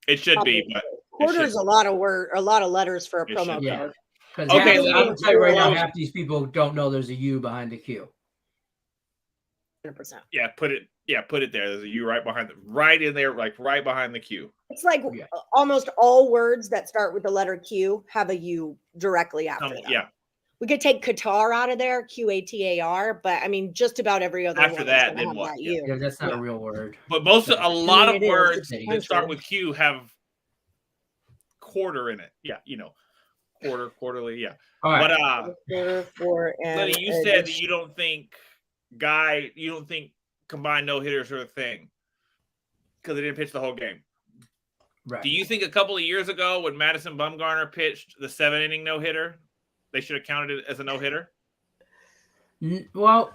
S3: It should be, but
S1: quarter is a lot of letters for a promo code.
S2: Yeah. Okay, I'll tell you right now, half these people don't know there's a U behind the Q.
S1: 100%.
S3: Yeah, put it there. There's a U right in there, like right behind the Q.
S1: It's like almost all words that start with the letter Q have a U directly after them.
S3: Yeah.
S1: We could take Qatar out of there, QATAR, but I mean, just about every other
S3: after that, then what?
S2: Yeah, that's not a real word.
S3: But a lot of words that start with Q have quarter in it. Yeah, you know. Quarterly, yeah.
S2: All right.
S3: But Lenny, you said that you don't think combined no hitters are a thing because they didn't pitch the whole game.
S2: Right.
S3: Do you think a couple of years ago when Madison Bumgarner pitched the 7-inning no hitter, they should have counted it as a no hitter?
S2: Well,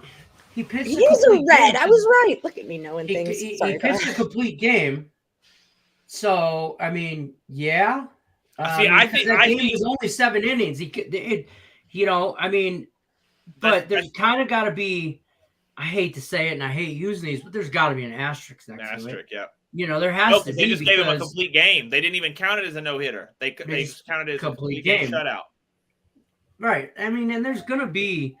S2: he pitched.
S1: He's a Red. I was right. Look at me knowing things.
S2: He pitched a complete game. So I mean, yeah. I think it was only 7 innings. But there's kind of got to be. I hate to say it, and I hate using these, but there's got to be an asterisk next to it.
S3: Yeah.
S2: There has to be.
S3: They just gave him a complete game. They didn't even count it as a no hitter. They counted it as a complete game shutout.
S2: Right. I mean, and there's going to be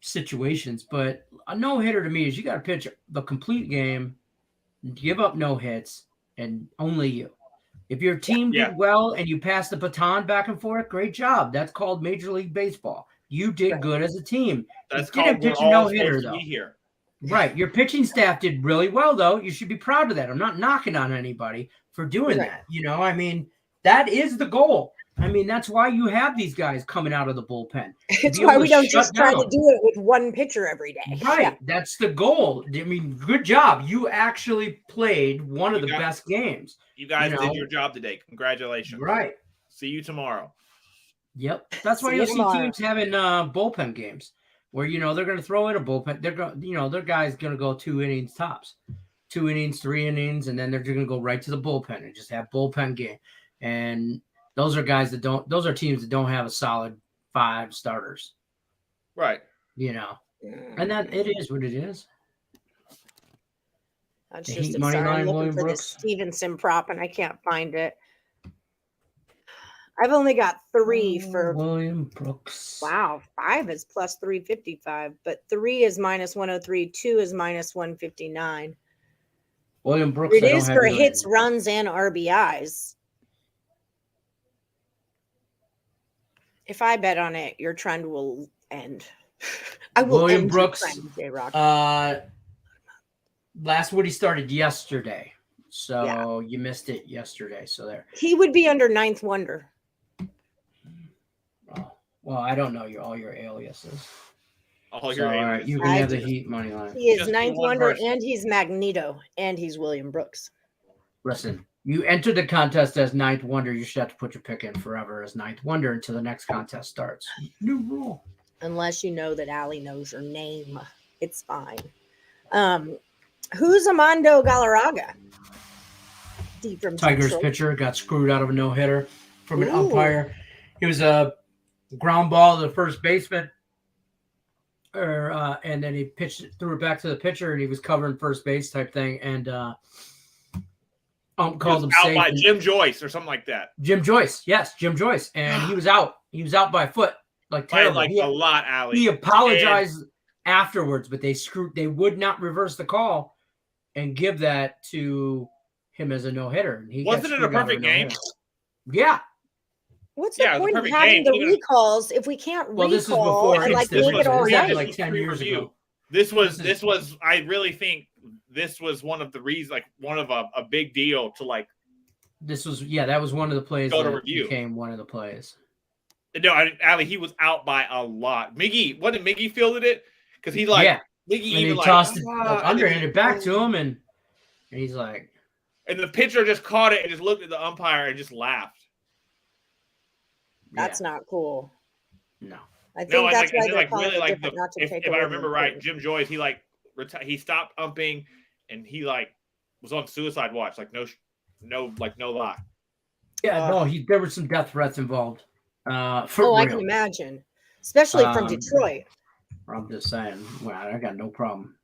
S2: situations, but a no hitter to me is you got to pitch the complete game, give up no hits, and only you. If your team did well and you pass the baton back and forth, great job. That's called Major League Baseball. You did good as a team.
S3: That's
S2: didn't pitch a no-hitter, though. Right. Your pitching staff did really well, though. You should be proud of that. I'm not knocking on anybody for doing that. I mean, that is the goal. I mean, that's why you have these guys coming out of the bullpen.
S1: It's why we don't just try to do it with one pitcher every day.
S2: Right. Yeah. That's the goal. I mean, good job. You actually played one of the best games.
S3: You guys did your job today. Congratulations.
S2: Right.
S3: See you tomorrow.
S2: Yep. That's why you'll see teams having bullpen games where, they're going to throw in a bullpen. They're going, their guy's going to go 2 innings tops, 2 innings, 3 innings, and then they're going to go right to the bullpen and just have bullpen game. And those are teams that don't have a solid 5 starters.
S3: Right.
S2: And that it is what it is.
S1: That's just I'm looking for the Stevenson prop and I can't find it. I've only got 3 for
S2: William Brooks.
S1: Wow, 5 is plus 355, but 3 is minus 103, 2 is minus 159.
S2: William Brooks.
S1: It is for hits, runs, and RBIs. If I bet on it, your trend will end. I will
S2: William
S1: end
S2: Brooks.
S1: Your trend, J-Rock.
S2: Last Woody started yesterday. So you missed it yesterday. So there.
S1: He would be under ninth wonder.
S2: Well, I don't know all your aliases.
S3: All
S2: So,
S3: your
S2: all right,
S3: aliases.
S2: you can have the Heat money line.
S1: He is
S3: Just do
S1: ninth
S3: one
S1: wonder,
S3: person.
S1: and he's Magneto, and he's William Brooks.
S2: Listen, you entered the contest as ninth wonder. You should have to put your pick in forever as ninth wonder until the next contest starts. New rule.
S1: Unless you know that Allie knows your name. It's fine. Who's Armando Galarraga? Deep from
S2: Tigers
S1: Detroit.
S2: pitcher got screwed out of a no-hitter from an
S1: Ooh.
S2: umpire. It was a ground ball to the first baseman, and then he threw it back to the pitcher, and he was covering first base type thing, and called him
S3: out
S2: safe.
S3: by Jim Joyce or something like that.
S2: Jim Joyce, yes, Jim Joyce, and he was out. He was out by a foot, like
S3: By,
S2: terrible.
S3: like a lot, Allie.
S2: He apologized afterwards, but they would not reverse the call and give that to him as a no-hitter.
S3: Wasn't it a perfect game?
S2: Yeah.
S1: What's the point of having the recalls if we can't recall
S2: this is before
S1: and like
S2: this
S1: make it all right?
S2: like 10 years ago.
S3: This was I really think this was one of the reasons, like one of a big deal to like.
S2: This was that was one of the plays that became one of the plays.
S3: No, Allie, he was out by a lot. Miggy, what did Miggy fielded it? Because he like Miggy even
S2: tossed it underhanded back to him, and he's like,
S3: and the pitcher just caught it and just looked at the umpire and just laughed.
S1: That's not cool.
S2: No,
S1: I think that's why they're
S3: like
S1: calling
S3: really
S1: it
S3: like if I remember right, Jim Joyce he stopped umping and he like was on suicide watch, like no lie.
S2: Yeah, there were some death threats involved. I
S1: can imagine, especially from Detroit.
S2: I'm just saying, I got no problem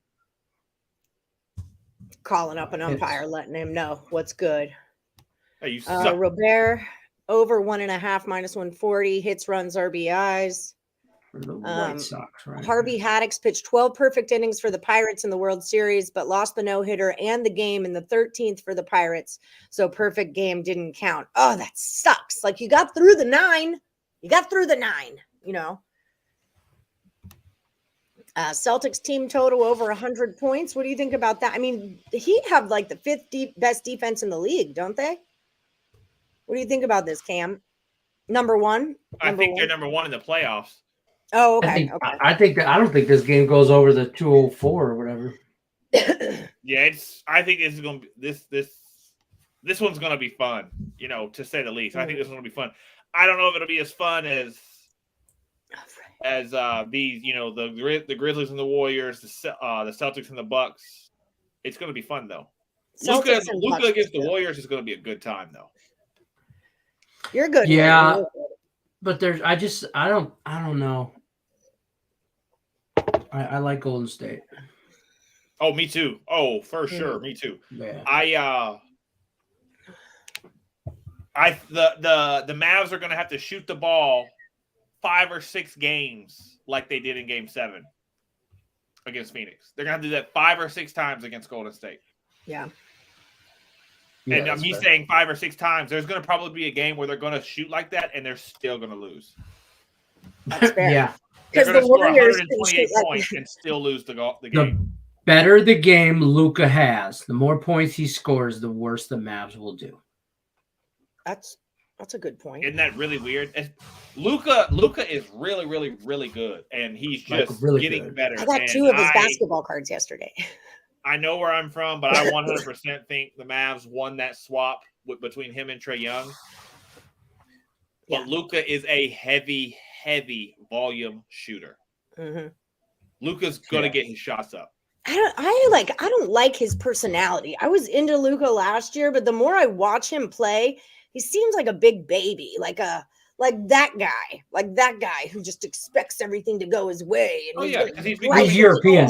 S1: calling up an umpire, letting him know what's good.
S3: Hey, you suck.
S1: Robert over 1.5 minus 140 hits, runs, RBIs.
S2: For the White Sox, right?
S1: Harvey Haddix pitched 12 perfect innings for the Pirates in the World Series, but lost the no-hitter and the game in the 13th for the Pirates. So perfect game didn't count. Oh, that sucks. Like you got through the 9. You know. Celtics team total over 100 points. What do you think about that? I mean, Heat have like the 5th best defense in the league, don't they? What do you think about this, Cam? Number one?
S3: I think they're number one in the playoffs.
S1: Oh, okay.
S2: I don't think this game goes over the 204 or whatever.
S3: Yeah, I think this is gonna be this one's gonna be fun, to say the least. I think this one's gonna be fun. I don't know if it'll be as fun as these, the Grizzlies and the Warriors, the Celtics and the Bucks. It's gonna be fun though. Luka against the Warriors is gonna be a good time though.
S1: You're good.
S2: Yeah, but I don't know. I like Golden State.
S3: Oh, me too. Oh, for sure, me too.
S2: Yeah.
S3: The Mavs are going to have to shoot the ball 5 or 6 games like they did in Game 7 against Phoenix. They're going to have to do that 5 or 6 times against Golden State.
S1: Yeah.
S3: And me saying 5 or 6 times, there's going to probably be a game where they're going to shoot like that and they're still going to lose.
S1: That's fair.
S2: Yeah.
S3: They're going to score 128 points and still lose the game.
S2: The better the game Luka has, the more points he scores, the worse the Mavs will do.
S1: That's a good point.
S3: Isn't that really weird? Luka is really, really, really good, and he's just
S2: really
S3: getting
S2: good.
S3: better.
S1: I got 2 of his basketball cards yesterday.
S3: I know where I'm from, but I 100% think the Mavs won that swap between him and Trae Young. But Luka is a heavy volume shooter.
S1: Mm-hmm.
S3: Luka's gonna get his shots up.
S1: I don't like his personality. I was into Luka last year, but the more I watch him play, he seems like a big baby, like that guy who just expects everything to go his way. And
S2: he's European.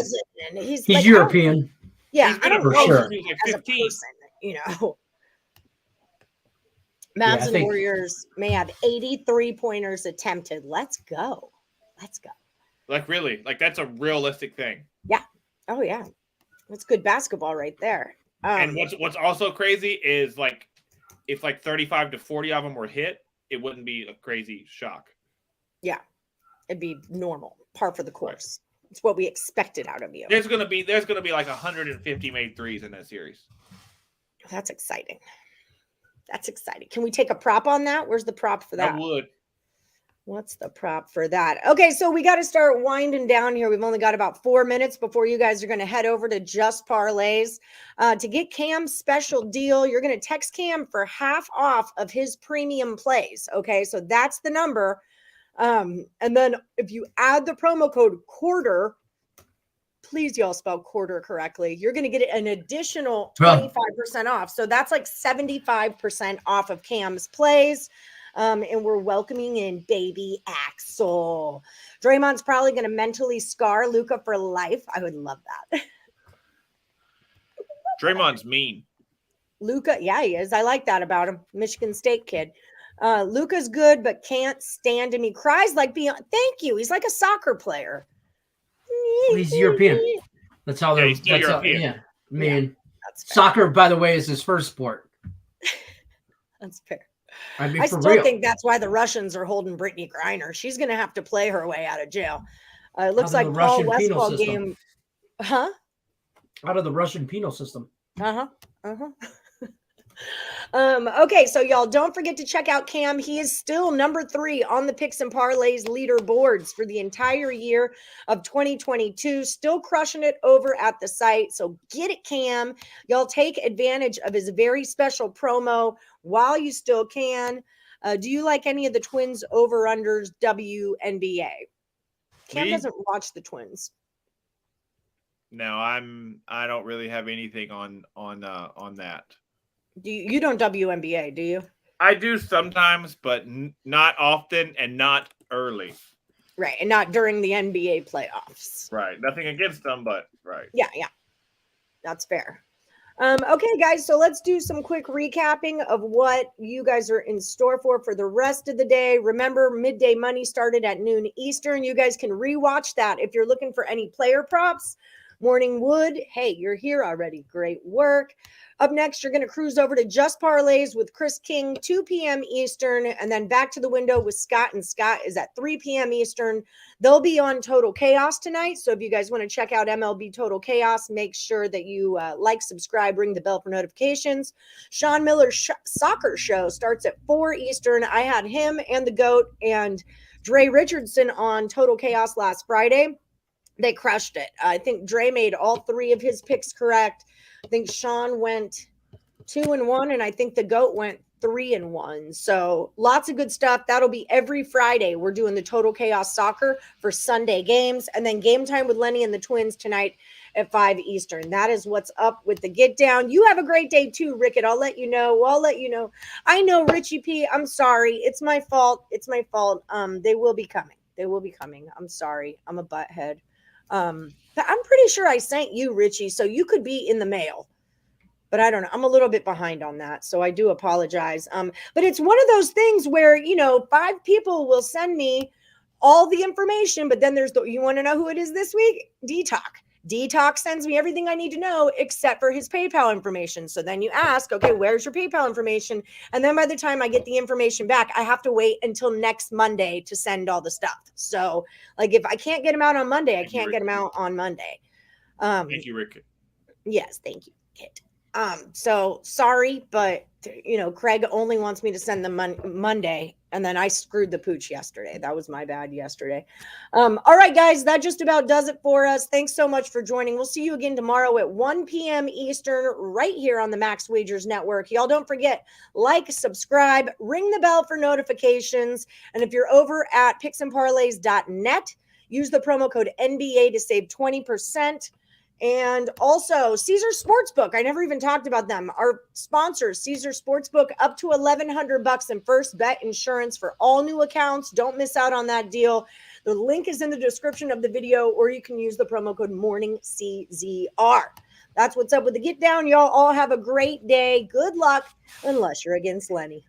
S1: He's
S2: European.
S1: Yeah, I don't like him as a
S3: 15.
S1: person, Mavs and Warriors may have 80 3-pointers attempted. Let's go.
S3: Like really, like that's a realistic thing.
S1: Yeah. Oh yeah, that's good basketball right there.
S3: And what's also crazy is like if like 35 to 40 of them were hit, it wouldn't be a crazy shock.
S1: Yeah, it'd be normal, par for the course. Right. It's what we expected out of you.
S3: There's gonna be like 150 made threes in that series.
S1: That's exciting. That's exciting. Can we take a prop on that? Where's the prop for that?
S3: I would.
S1: What's the prop for that? Okay, so we got to start winding down here. We've only got about 4 minutes before you guys are going to head over to Just Parlays. To get Cam's special deal, you're going to text Cam for half off of his premium plays. Okay, so that's the number. And then if you add the promo code quarter, please y'all spell quarter correctly, you're going to get an additional 25% off. So that's like 75% off of Cam's plays. And we're welcoming in baby Axel. Draymond's probably going to mentally scar Luka for life. I would love that.
S3: Draymond's mean.
S1: Luka, yeah, he is. I like that about him. Michigan State kid. Luka's good, but can't stand him. He cries like beyond. Thank you. He's like a soccer player.
S2: He's European. That's how they're.
S3: He's still European.
S2: Yeah, I mean,
S1: Yeah, that's fair.
S2: soccer, by the way, is his first sport.
S1: That's fair.
S2: I mean,
S1: I
S2: for
S1: still
S2: real.
S1: think that's why the Russians are holding Brittany Griner. She's going to have to play her way out of jail. It looks
S2: Out of
S1: like
S2: the
S1: Paul
S2: Russian penal
S1: Westphal
S2: system.
S1: game. Huh?
S2: Out of the Russian penal system.
S1: Okay, so y'all don't forget to check out Cam. He is still number 3 on the Picks and Parlays leaderboards for the entire year of 2022. Still crushing it over at the site. So get it, Cam. Y'all take advantage of his very special promo while you still can. Do you like any of the Twins over-unders WNBA? Cam
S3: Me?
S1: doesn't watch the Twins.
S3: No, I don't really have anything on that.
S1: You don't WNBA, do you?
S3: I do sometimes, but not often and not early.
S1: Right, and not during the NBA playoffs.
S3: Right. Nothing against them, but right.
S1: Yeah, that's fair. Okay, guys, so let's do some quick recapping of what you guys are in store for the rest of the day. Remember, midday money started at noon Eastern. You guys can rewatch that if you're looking for any player props. Morning Wood, hey, you're here already. Great work. Up next, you're going to cruise over to Just Parlays with Chris King, 2 p.m. Eastern, and then back to the window with Scott, and Scott is at 3 p.m. Eastern. They'll be on Total Chaos tonight, so if you guys want to check out MLB Total Chaos, make sure that you like, subscribe, ring the bell for notifications. Sean Miller's soccer show starts at 4 Eastern. I had him and the GOAT and Dre Richardson on Total Chaos last Friday. They crushed it. I think Dre made all 3 of his picks correct. I think Sean went 2-1, and I think the GOAT went 3-1. So lots of good stuff. That'll be every Friday. We're doing the Total Chaos Soccer for Sunday games, and then Game Time with Lenny and the Twins tonight at 5 Eastern. That is what's up with the Get Down. You have a great day too, Rickett. I'll let you know. I know, Richie P. I'm sorry. It's my fault. They will be coming. I'm sorry. I'm a butthead. But I'm pretty sure I sent you, Richie, so you could be in the mail. But I don't know. I'm a little bit behind on that, so I do apologize. But it's one of those things where, 5 people will send me all the information, but then you want to know who it is this week? Detox sends me everything I need to know except for his PayPal information. So then you ask, okay, where's your PayPal information? And then by the time I get the information back, I have to wait until next Monday to send all the stuff. So like if I can't get them out on Monday, I can't get them out on Monday.
S3: Thank you, Rick.
S1: Yes, thank you, Kit. So sorry, but Craig only wants me to send them Monday, and then I screwed the pooch yesterday. That was my bad yesterday. All right, guys, that just about does it for us. Thanks so much for joining. We'll see you again tomorrow at 1 p.m. Eastern right here on the Max Wagers Network. Y'all don't forget, like, subscribe, ring the bell for notifications. And if you're over at picksandparlays.net, use the promo code NBA to save 20%. And also Caesar Sportsbook. I never even talked about them. Our sponsors, Caesar Sportsbook, up to $1,100 in first bet insurance for all new accounts. Don't miss out on that deal. The link is in the description of the video, or you can use the promo code MORNINGCZR. That's what's up with the Get Down. Y'all all have a great day. Good luck, unless you're against Lenny.